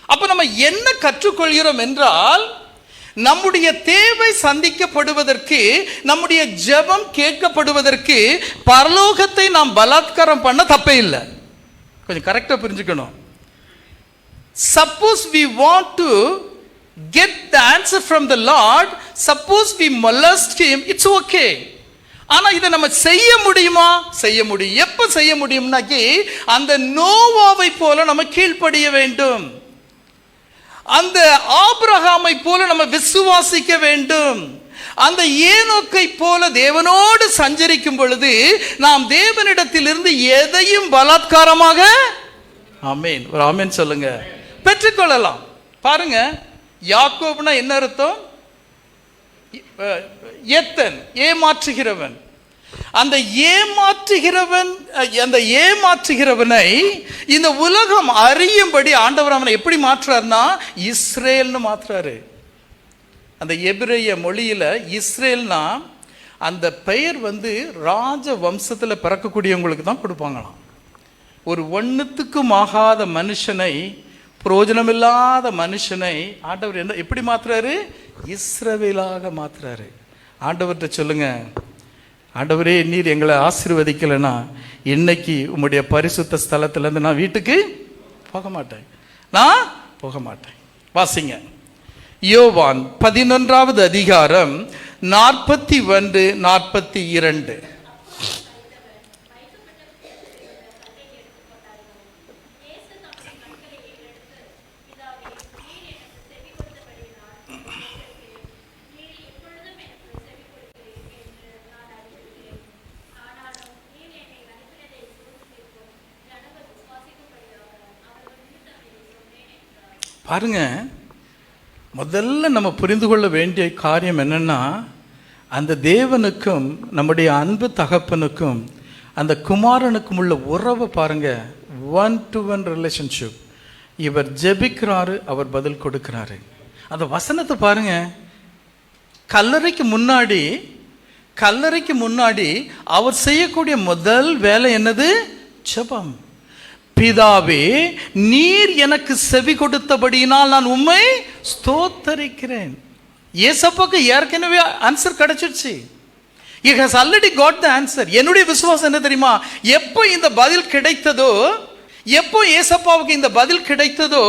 அப்ப நம்ம என்ன கற்றுக்கொள்கிறோம் என்றால், நம்முடைய தேவை சந்திக்கப்படுவதற்கு, நம்முடைய ஜெபம் கேட்கப்படுவதற்கு பரலோகத்தை நாம் பலாத்காரம் பண்ண தப்பே இல்லை. கொஞ்சம் கரெக்டா புரிஞ்சுக்கணும். Suppose we want to get the answer from the Lord, suppose we molest him, it's okay. ஆனா இதை நம்ம செய்ய முடியுமா? செய்ய முடியும். எப்ப செய்ய முடியும்னாக்கி, அந்த நோவாவை போல நம்ம கீழ்ப்படிய வேண்டும். அந்த ஆபிரகாமை போல நம்ம விசுவாசிக்க வேண்டும். அந்த ஏனோக்கை போல தேவனோடு சஞ்சரிக்கும் பொழுது நாம் தேவனிடத்திலிருந்து எதையும் பலாத்காரமாக, ஆமென், ஒரு ஆமென் சொல்லுங்க, பெற்றுக்கொள்ளலாம். பாருங்க, யாக்கோபுனா என்ன அர்த்தம்? எத்தன், ஏமாற்றுகிறவன். அந்த ஏமாற்றுகிறவனை இந்த உலகம் அறியும்படி ஆண்டவர் அவனை எப்படி மாற்றுறாருன்னா இஸ்ரேல்னு மாற்றுறாரு. அந்த எபிரேய மொழியில இஸ்ரேல்னா அந்த பெயர் ராஜ வம்சத்தில் பிறக்கக்கூடியவங்களுக்கு தான் கொடுப்பாங்களாம். ஒரு ஒன்றுத்துக்கும் ஆகாத மனுஷனை, பிரயோஜனமில்லாத மனுஷனை ஆண்டவர் என்ன எப்படி மாத்துறாரு? இஸ்ரவேலாக மாத்துறாரு. ஆண்டவர்கிட்ட சொல்லுங்க, ஆண்டவரே நீர் எங்களை ஆசீர்வதிக்கலைன்னா இன்னைக்கு உம்முடைய பரிசுத்த ஸ்தலத்திலேருந்து நான் வீட்டுக்கு போக மாட்டேன், நான் போக மாட்டேன். வாசிங்க, யோவான் 11வது அதிகாரம் 41, 42. பாருங்க, முதல்ல நம்ம புரிந்து கொள்ள வேண்டிய காரியம் என்னன்னா, அந்த தேவனுக்கும் நம்முடைய அன்பு தகப்பனுக்கும் அந்த குமாரனுக்கும் உள்ள உறவை பாருங்க. 1-to-1 relationship. இவர் ஜெபிக்கிறாரு, அவர் பதில் கொடுக்கிறாரு. அந்த வசனத்தை பாருங்க. கல்லறைக்கு முன்னாடி அவர் செய்யக்கூடிய முதல் வேலை என்னது? ஜெபம். பிதாவே, நீர் எனக்கு செவி கொடுத்தபடியினால் நான் உம்மை ஸ்தோத்தரிக்கிறேன். ஏசப்பாக்கு ஏற்கனவே ஆன்சர் கிடைச்சிருச்சு. He has already got the answer. என்னுடைய விசுவாசம் என்ன தெரியுமா? எப்போ இந்த பதில் கிடைத்ததோ, எப்போ ஏசப்பாவுக்கு இந்த பதில் கிடைத்ததோ,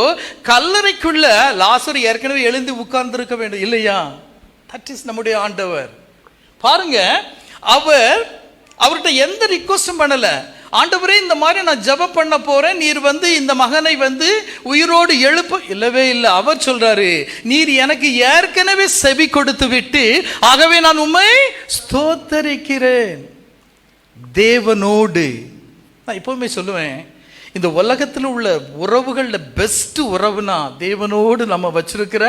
கல்லறைக்குள்ள லாசர் ஏற்கனவே எழுந்து உட்கார்ந்து இருக்க வேண்டும் இல்லையா? தட் இஸ் நம்முடைய ஆண்டவர். பாருங்க, அவர்கிட்ட எந்த ரிக்வஸ்டும் பண்ணல. ஆண்டவரே, இந்த மாதிரி நான் ஜெபம் பண்ண போறேன், நீர் இந்த மகனை உயிரோடு எழுப்ப, இல்லவே இல்லை. அவர் சொல்றாரு, நீர் எனக்கு ஏற்கனவே செவி கொடுத்து விட்டு, ஆகவே நான் உம்மை ஸ்தோத்தரிக்கிறேன். தேவனோடு நான் எப்பவுமே சொல்லுவேன், இந்த உலகத்தில் உள்ள உறவுகள்ல பெஸ்ட் உறவுனா தேவனோடு நம்ம வச்சிருக்கிற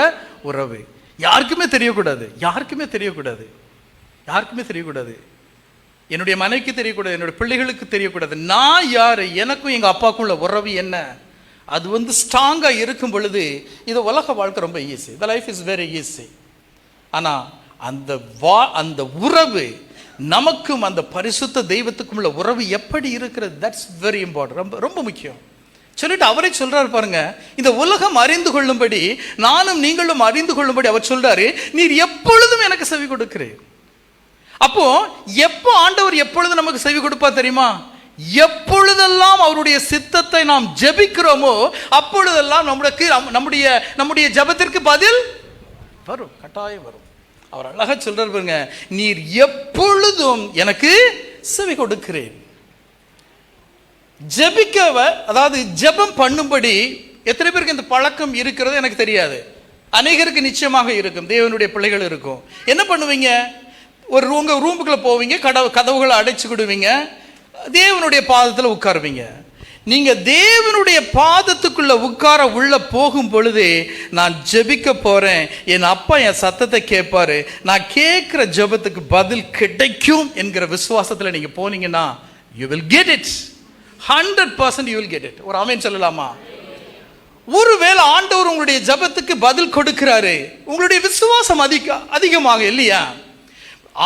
உறவு. யாருக்குமே தெரியக்கூடாது. என்னுடைய மனைவிக்கு தெரியக்கூடாது, என்னுடைய பிள்ளைகளுக்கு தெரியக்கூடாது. நான் யாரு, எனக்கும் எங்க அப்பாவுக்கும் உள்ள உறவு என்ன, அது ஸ்ட்ராங்கா இருக்கும் பொழுது இது உலக வாழ்க்கை ரொம்ப easy. The life is very easy. ஆனா அந்த உறவு, நமக்கும் அந்த பரிசுத்த தெய்வத்துக்கும் உள்ள உறவு எப்படி இருக்கிறது, தட்ஸ் வெரி இம்பார்ட்டன்ட். ரொம்ப ரொம்ப முக்கியம். சொல்லிட்டு அவரே சொல்றாரு பாருங்க, இந்த உலகம் அறிந்து கொள்ளும்படி, நானும் நீங்களும் அறிந்து கொள்ளும்படி அவர் சொல்றாரு, நீர் எப்பொழுதும் எனக்கு செவி கொடுக்கிறேன். அப்போ எப்போ ஆண்டவர் எப்பொழுது நமக்கு செவி கொடுப்பா தெரியுமா? எப்பொழுதெல்லாம் அவருடைய சித்தத்தை நாம் ஜெபிக்கிறோமோ அப்பொழுதெல்லாம் நம்முடைய ஜெபத்திற்கு பதில் வரும், கட்டாயம் வரும். அவர் அழகா சொல்றாரு பாருங்க, நீர் எப்பொழுதும் எனக்கு செவி கொடுக்கிறேன். அதாவது ஜெபம் பண்ணும்படி எத்தனை பேருக்கு இந்த பழக்கம் இருக்கிறது எனக்கு தெரியாது. அநேகருக்கு நிச்சயமாக இருக்கும், தேவனுடைய பிள்ளைகள் இருக்கும். என்ன பண்ணுவீங்க? ஒரு ரூமுக்குள்ள போவீங்க, கதவுகளை அடைச்சுக்கிடுவீங்க, தேவனுடைய பாதத்தில் உட்காருவீங்க. நீங்க தேவனுடைய பாதத்துக்குள்ள உட்கார உள்ள போகும் பொழுது, நான் ஜெபிக்க போறேன், என் அப்பா என் சத்தத்தை கேட்பாரு, நான் கேட்கிற ஜெபத்துக்கு பதில் கிடைக்கும் என்கிற விசுவாசத்தில் நீங்க போனீங்கன்னா you will get it. 100% you will get it. ஒரு ஆமென் சொல்லலாமா? ஒருவேளை ஆண்டவர் உங்களுடைய ஜெபத்துக்கு பதில் கொடுக்கிறாரு, உங்களுடைய விசுவாசம் அதிகமாக இல்லையா?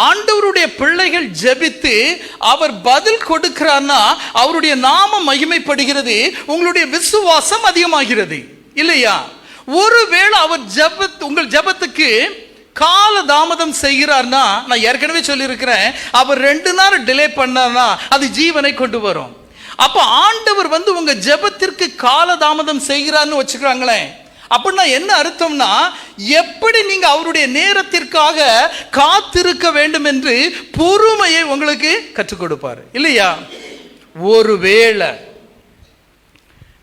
ஆண்டவருடைய பிள்ளைகள் ஜெபித்து அவர் பதில் கொடுக்கிறார்னா அவருடைய நாமம் மகிமைப்படுகிறது, உங்களுடைய விசுவாசம் அதிகமாகிறது இல்லையா? ஒருவேளை அவர் உங்கள் ஜெபத்துக்கு கால தாமதம் செய்கிறார்னா, நான் ஏற்கனவே சொல்லியிருக்கிறேன், அவர் 2 நாள் டிலே பண்ணார்னா அது ஜீவனை கொண்டு வரும். அப்ப ஆண்டவர் உங்க ஜெபத்திற்கு கால தாமதம் செய்கிறார்னு வச்சுக்கிறாங்களேன், அப்படின்னா என்ன அர்த்தம்னா, எப்படி நீங்க அவருடைய நேரத்திற்காக காத்திருக்க வேண்டும் என்று பொறுமையை உங்களுக்கு கற்றுக் கொடுப்பார் இல்லையா? ஒருவேளை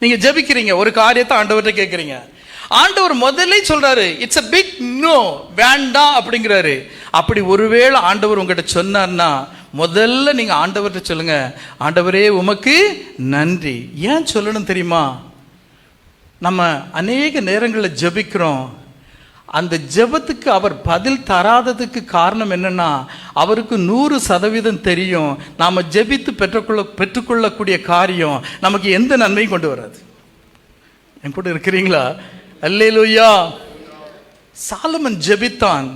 நீங்க ஜெபிக்கிறீங்க, ஒரு காரியத்தை ஆண்டவர்கிட்ட கேட்கிறீங்க, ஆண்டவர் முதல்ல சொல்றாரு இட்ஸ் a big no, வேண்டாம் அப்படிங்கிறாரு. அப்படி ஒருவேளை ஆண்டவர் உங்ககிட்ட சொன்னார்னா முதல்ல நீங்க ஆண்டவர்கிட்ட சொல்லுங்க, ஆண்டவரே உமக்கு நன்றி. ஏன் சொல்லணும் தெரியுமா? நம்ம அநேக நேரங்களில் ஜெபிக்கிறோம், அந்த ஜெபத்துக்கு அவர் பதில் தராததுக்கு காரணம் என்னன்னா, அவருக்கு 100% தெரியும் நாம ஜெபித்து பெற்றுக்கொள்ளக்கூடிய காரியம் நமக்கு எந்த நன்மையும் கொண்டு வராது. என் கூட இருக்கிறீங்களா? அல்லேலூயா. சாலமன் ஜெபித்தான்,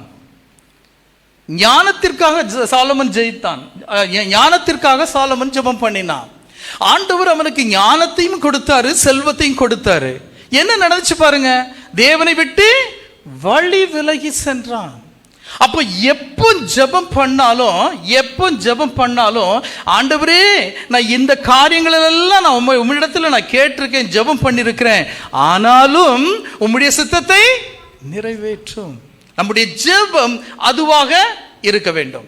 ஞானத்திற்காக சாலமன் ஜெயித்தான், ஞானத்திற்காக சாலமன் ஜெபம் பண்ணினான். ஆண்டவர் அவனுக்கு ஞானத்தையும் கொடுத்தாரு, செல்வத்தையும் கொடுத்தாரு. என்ன நடந்துச்சு பாருங்க, தேவனை விட்டு வழி விலகி சென்றான். அப்போ எப்போ ஜெபம் பண்ணாலும் ஆண்டவரே நான் இந்த காரியங்கள் எல்லாம் நான் உம்மிடத்தில் நான் கேட்டிருக்கேன், ஜெபம் பண்ணியிருக்கிறேன், ஆனாலும் உம்முடைய சித்தத்தை நிறைவேற்றும். நம்முடைய ஜெபம் அதுவாக இருக்க வேண்டும்.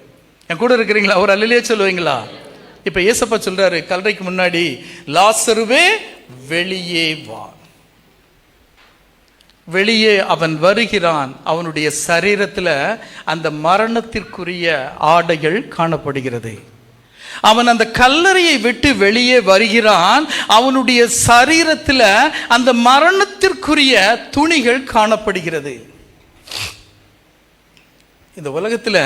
என் கூட இருக்கிறீங்களா? ஒரு அல்லேலூயா சொல்லுவீங்களா? இப்ப இயேசப்பா சொல்றாரு கல்லறைக்கு முன்னாடி, லாசருவே வெளியே வா. வெளியே அவன் வருகிறான். அவனுடைய சரீரத்தில் அந்த மரணத்திற்குரிய ஆடைகள் காணப்படுகிறது. அவன் அந்த கல்லறையை விட்டு வெளியே வருகிறான். அவனுடைய சரீரத்தில் அந்த மரணத்திற்குரிய துணிகள் காணப்படுகிறது. இந்த உலகத்தில்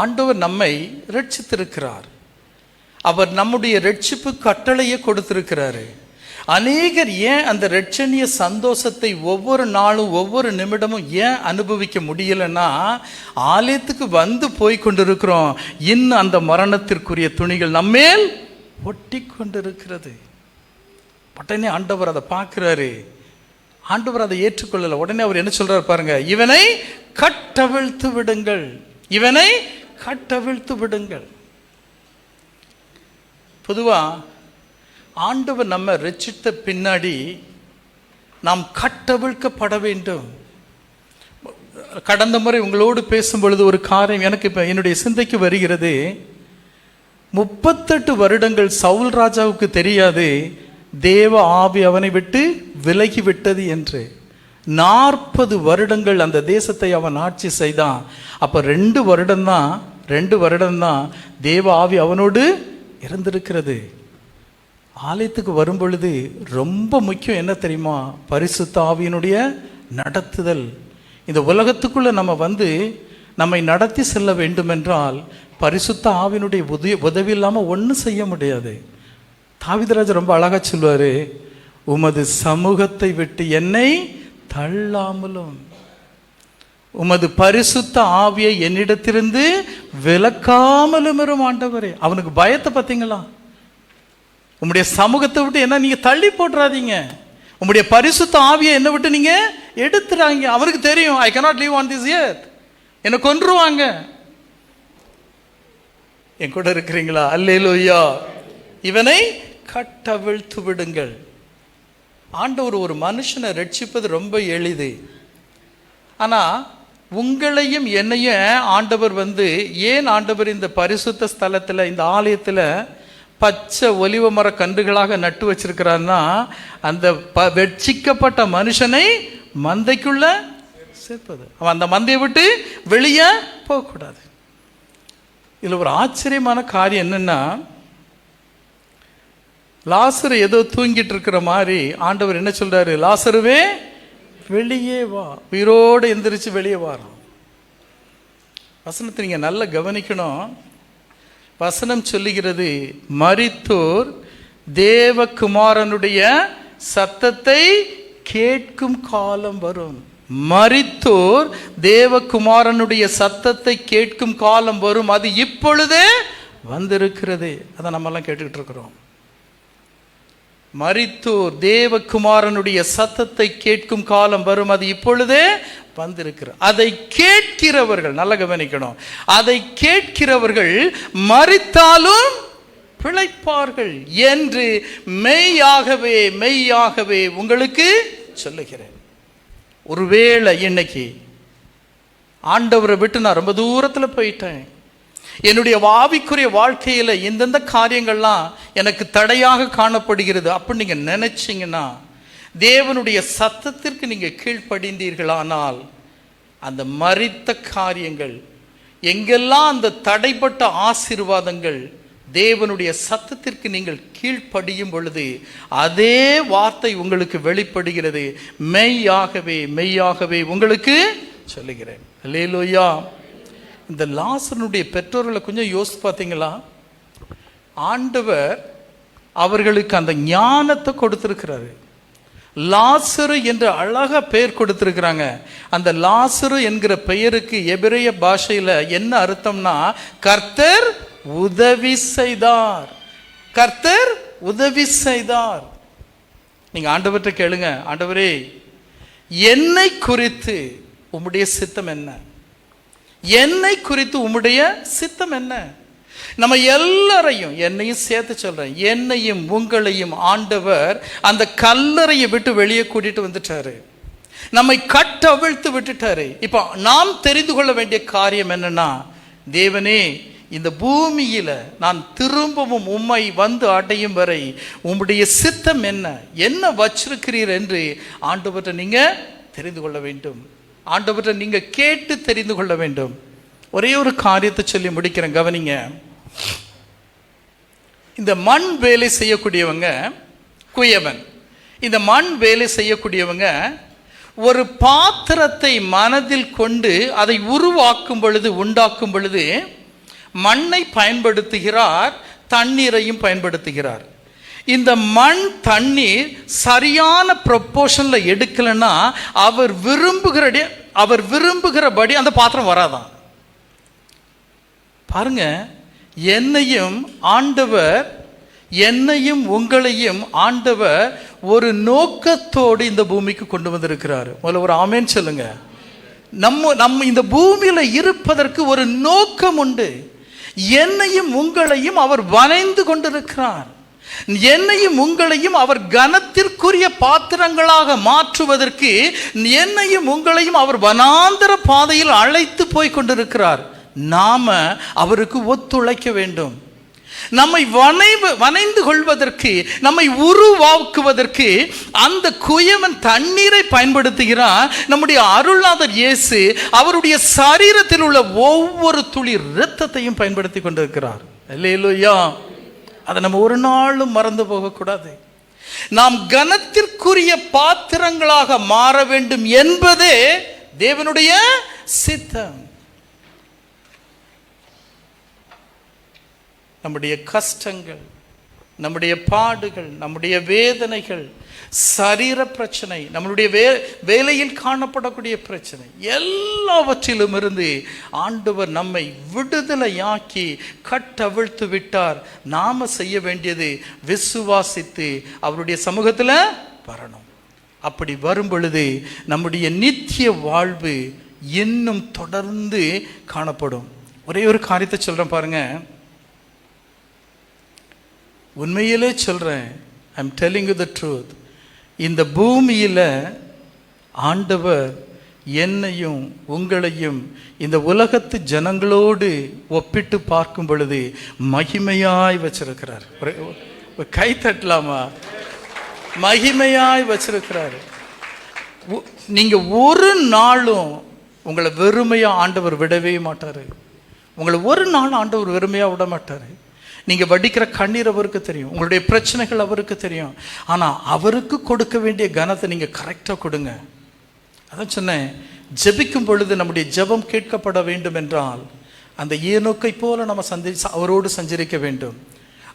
ஆண்டவர் நம்மை ரட்சித்திருக்கிறார். அவர் நம்முடைய ரட்சிப்பு கட்டளையை கொடுத்திருக்கிறாரு. அநேகர் ஏன் அந்த ரட்சணிய சந்தோஷத்தை ஒவ்வொரு நாளும் ஒவ்வொரு நிமிடமும் ஏன் அனுபவிக்க முடியலன்னா, ஆலயத்துக்கு வந்து போய் கொண்டிருக்கிறோம், இன்னும் அந்த மரணத்திற்குரிய துணிகள் நம்மேல் ஒட்டி கொண்டிருக்கிறது. உடனே ஆண்டவர் அதை பார்க்கிறாரு, ஆண்டவர் அதை ஏற்றுக்கொள்ளல. உடனே அவர் என்ன சொல்றாரு பாருங்க, இவனை கட்டவிழ்த்து விடுங்கள், இவனை கட்டவிழ்த்து விடுங்கள். பொதுவா ஆண்டவர் நம்ம ரட்சித்த பின்னாடி நாம் கட்டவிழ்க்கப்பட வேண்டும். கடந்த முறை உங்களோடு பேசும் பொழுது ஒரு காரியம் எனக்கு இப்ப என்னுடைய சிந்தைக்கு வருகிறது. 38 வருடங்கள் சவுல் ராஜாவுக்கு தெரியாது தேவ ஆவி அவனை விட்டு விலகி விட்டது என்று. 40 வருடங்கள் அந்த தேசத்தை அவன் ஆட்சி செய்தான். அப்ப 2 வருடம்தான் தேவ ஆவி அவனோடு இருந்திருக்கிறது. ஆலயத்துக்கு வரும் பொழுது ரொம்ப முக்கியம் என்ன தெரியுமா? பரிசுத்த ஆவியினுடைய நடத்துதல். இந்த உலகத்துக்குள்ள நம்ம நம்மை நடத்தி செல்ல வேண்டும் என்றால் பரிசுத்த ஆவியினுடைய உதவி இல்லாமல் ஒன்றும் செய்ய முடியாது. தாவீதுராஜா ரொம்ப அழகா சொல்வாரு, உமது சமூகத்தை விட்டு என்னை தள்ளாமலும் உமது பரிசுத்த ஆவியை என்னிடத்திலிருந்து விலக்காமலும் வரும் ஆண்டவரே. அவனுக்கு பயத்தை பார்த்தீங்களா? உம்முடைய சமூகத்தை விட்டு என்ன நீங்க தள்ளி போட்டுறாதீங்க, உம்முடைய பரிசுத்த ஆவியை என்னை விட்டு நீங்க எடுத்துறாங்க. அவருக்கு தெரியும், ஐ cannot live on this earth, என்னை கொன்றுவாங்க. என் கூட இருக்கிறீங்களா? அல்லேலூயா. இவனை கட்டவிழ்த்து விடுங்கள். ஆண்டவர் ஒரு மனுஷனை ரட்சிப்பது ரொம்ப எளிது. ஆனா உங்களையும் என்னையும் ஆண்டவர் ஏன் ஆண்டவர் இந்த பரிசுத்த ஸ்தலத்துல இந்த ஆலயத்துல பச்சை ஒலிவ மர கன்றுகளாக நட்டு வச்சிருக்கிறார்னா, அந்த வெட்சிக்கப்பட்ட மனுஷனை மந்தைக்குள்ள சேர்ப்பது. அவன் அந்த மந்தையை விட்டு வெளியே போகக்கூடாது. இதுல ஒரு ஆச்சரியமான காரியம் என்னன்னா, லாசரு ஏதோ தூங்கிட்டு இருக்கிற மாதிரி ஆண்டவர் என்ன சொல்றாரு, லாசருவே வெளியே வா. உயிரோடு எந்திரிச்சு வெளியே வாரான். வசனத்தை நீங்க நல்லா கவனிக்கணும். வசனம் சொல்லுகிறது, மரித்தோர் தேவகுமாரனுடைய சத்தத்தை கேட்கும் காலம் வரும். மரித்தோர் தேவகுமாரனுடைய சத்தத்தை கேட்கும் காலம் வரும், அது இப்பொழுதே வந்திருக்கிறது. அதை நம்ம எல்லாம் கேட்டுக்கிட்டு இருக்கிறோம். மரித்தோர் தேவகுமாரனுடைய சத்தத்தை கேட்கும் காலம் வரும், அது இப்பொழுதே வந்திருக்கிறது. அதை கேட்கிறவர்கள், நல்ல கவனிக்கணும், அதை கேட்கிறவர்கள் மரித்தாலும் பிழைப்பார்கள் என்று மெய்யாகவே மெய்யாகவே உங்களுக்கு சொல்லுகிறேன். ஒருவேளை இன்னைக்கு ஆண்டவரை விட்டு நான் ரொம்ப தூரத்தில் போயிட்டேன், என்னுடைய ஆவிக்குரிய வாழ்க்கையில் எந்தெந்த காரியங்கள்லாம் எனக்கு தடையாக காணப்படுகிறது அப்படின்னு நீங்க நினைச்சீங்கன்னா, தேவனுடைய சத்தத்திற்கு நீங்க கீழ்ப்படிந்தீர்களானால், அந்த மரித்த காரியங்கள் எங்கெல்லாம் அந்த தடைப்பட்ட ஆசீர்வாதங்கள் தேவனுடைய சத்தத்திற்கு நீங்கள் கீழ்ப்படியும் பொழுது அதே வார்த்தை உங்களுக்கு வெளிப்படுகிறது. மெய்யாகவே மெய்யாகவே உங்களுக்கு சொல்லுகிறேன். அல்லேலூயா. இந்த லாசருடைய பெற்றோர்களை கொஞ்சம் யோசித்து பார்த்தீங்களா? ஆண்டவர் அவர்களுக்கு அந்த ஞானத்தை கொடுத்திருக்கிறாரு. லாசரு என்ற அழகா பெயர் கொடுத்திருக்கிறாங்க. அந்த லாசரு என்கிற பெயருக்கு எபிரேய பாஷையில என்ன அர்த்தம்னா, கர்த்தர் உதவி செய்தார். கர்த்தர் உதவி செய்தார். நீங்க ஆண்டவர்கிட்ட கேளுங்க, ஆண்டவரே என்னை குறித்து உம்முடைய சித்தம் என்ன? என்னை குறித்து உம்முடைய சித்தம் என்ன? நம்ம எல்லாரையும், என்னையும் சேர்த்து சொல்றேன், என்னையும் உங்களையும் ஆண்டவர் அந்த கல்லறையை விட்டு வெளியே கூட்டிட்டு வந்துட்டாரு. நம்மை கட்டவிழ்த்து விட்டுட்டாரு. இப்ப நாம் தெரிந்து கொள்ள வேண்டிய காரியம் என்னன்னா, தேவனே இந்த பூமியில நான் திரும்பவும் உம்மை வந்து அடையும் வரை உம்முடைய சித்தம் என்ன, என்ன வச்சிருக்கிறீர் என்று ஆண்டவர்கிட்ட நீங்க தெரிந்து கொள்ள வேண்டும். ஆண்டவர்கிட்ட நீங்க கேட்டு தெரிந்து கொள்ள வேண்டும். ஒரே ஒரு காரியத்தை சொல்லி முடிக்கிறேன், கவனிங்க. இந்த மண் வேலை செய்யக்கூடியவங்க, குயவன், இந்த மண் வேலை செய்யக்கூடியவங்க ஒரு பாத்திரத்தை மனதில் கொண்டு அதை உருவாக்கும் பொழுது, உண்டாக்கும் பொழுது மண்ணை பயன்படுத்துகிறார், தண்ணீரையும் பயன்படுத்துகிறார். இந்த மண் தண்ணீர் சரியான ப்ரொப்போர்ஷன்ல எடுக்கலன்னா அவர் விரும்புகிறபடி அந்த பாத்திரம் வராதான். பாருங்க, என்னையும் ஆண்டவர், என்னையும் உங்களையும் ஆண்டவர் ஒரு நோக்கத்தோடு இந்த பூமிக்கு கொண்டு வந்திருக்கிறார். முதல்ல ஒரு ஆமென் சொல்லுங்க. நம்ம இந்த பூமியில இருப்பதற்கு ஒரு நோக்கம் உண்டு. என்னையும் உங்களையும் அவர் வரைந்து கொண்டிருக்கிறார். என்னையும் உங்களையும் அவர் கனத்திற்குரிய பாத்திரங்களாக மாற்றுவதற்கு என்னையும் உங்களையும் அவர் வனாந்தர பாதையில் அழைத்து போய் கொண்டிருக்கிறார். நாம அவருக்கு ஒத்துழைக்க வேண்டும். நம்மை வனைந்து கொள்வதற்கு, நம்மை உருவாக்குவதற்கு அந்த குயவன் தண்ணீரை பயன்படுத்துகிறார். நம்முடைய அருள்நாதர் இயேசு அவருடைய சரீரத்தில் உள்ள ஒவ்வொரு துளி இரத்தத்தையும் பயன்படுத்தி கொண்டிருக்கிறார். அல்லேலூயா. அதை நம்ம ஒரு நாளும் மறந்து போகக்கூடாது. நாம் கனத்திற்குரிய பாத்திரங்களாக மாற வேண்டும் என்பதே தேவனுடைய சித்தம். நம்முடைய கஷ்டங்கள், நம்முடைய பாடுகள், நம்முடைய வேதனைகள், சரீர பிரச்சனை, நம்மளுடைய வேலையில் காணப்படக்கூடிய பிரச்சனை, எல்லாவற்றிலும் இருந்து ஆண்டவர் நம்மை விடுதலையாக்கி கட்டவிழ்த்து விட்டார். நாம செய்ய வேண்டியது விசுவாசித்து அவருடைய சமூகத்தில் வரணும். அப்படி வரும் பொழுது நம்முடைய நித்திய வாழ்வு இன்னும் தொடர்ந்து காணப்படும். ஒரே ஒரு காரியத்தை சொல்றேன் பாருங்க, உண்மையிலே சொல்றேன், I am telling you the truth. இந்த பூமியில ஆண்டவர் என்னையும் உங்களையும் இந்த உலகத்து ஜனங்களோடு ஒப்பிட்டு பார்க்கும் பொழுது மகிமையாய் வச்சிருக்கிறார். கை தட்டலாமா? மகிமையாய் வச்சிருக்கிறார். நீங்க ஒரு நாளும் உங்களை வெறுமையா ஆண்டவர் விடவே மாட்டாரு. உங்களை ஒரு நாள் ஆண்டவர் வெறுமையா விட மாட்டாரு. நீங்க வடிக்கிற கண்ணீர் அவருக்கு தெரியும், உங்களுடைய பிரச்சனைகள் அவருக்கு தெரியும். ஆனா அவருக்கு கொடுக்க வேண்டிய கனத்தை நீங்க கரெக்டா கொடுங்க. அதான் சொன்னேன், ஜெபிக்கும் பொழுது நம்முடைய ஜெபம் கேட்கப்பட வேண்டும் என்றால் அந்த ஏனோக்கை போல நம்ம அவரோடு சஞ்சரிக்க வேண்டும்.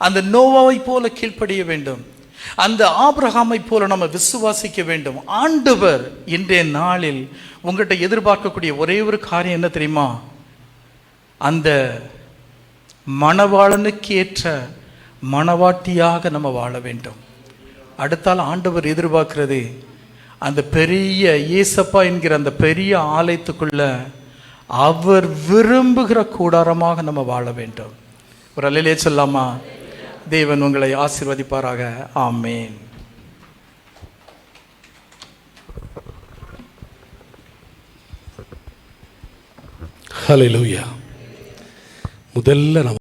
அந்த நோவாவை போல கீழ்ப்படிய வேண்டும். அந்த ஆபிரகாமை போல நம்ம விசுவாசிக்க வேண்டும். ஆண்டவர் இன்றைய நாளில் உங்கள்கிட்ட எதிர்பார்க்கக்கூடிய ஒரே ஒரு காரியம் என்ன தெரியுமா? அந்த மணவாளனுக்கு ஏற்ற மணவாட்டியாக நம்ம வாழ வேண்டும். அடுத்தால் ஆண்டவர் எதிர்பார்க்கிறது அந்த பெரிய இயேசப்பா என்கிற அந்த பெரிய ஆலயத்துக்குள்ள அவர் விரும்புகிற கூடாரமாக நம்ம வாழ வேண்டும். ஒரு அல்லேலூயா சொல்லாமா? தேவன் உங்களை ஆசீர்வதிப்பாராக. ஆமென். ஹல்லேலூயா. முதல்ல நம்ம